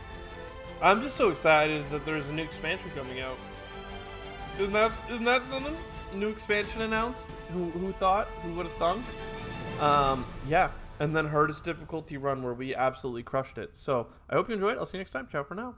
I'm just so excited that there's a new expansion coming out. Isn't that something? New expansion announced? Who thought? Who would have thunk? Yeah. And then hardest difficulty run where we absolutely crushed it. So I hope you enjoyed. I'll see you next time. Ciao for now.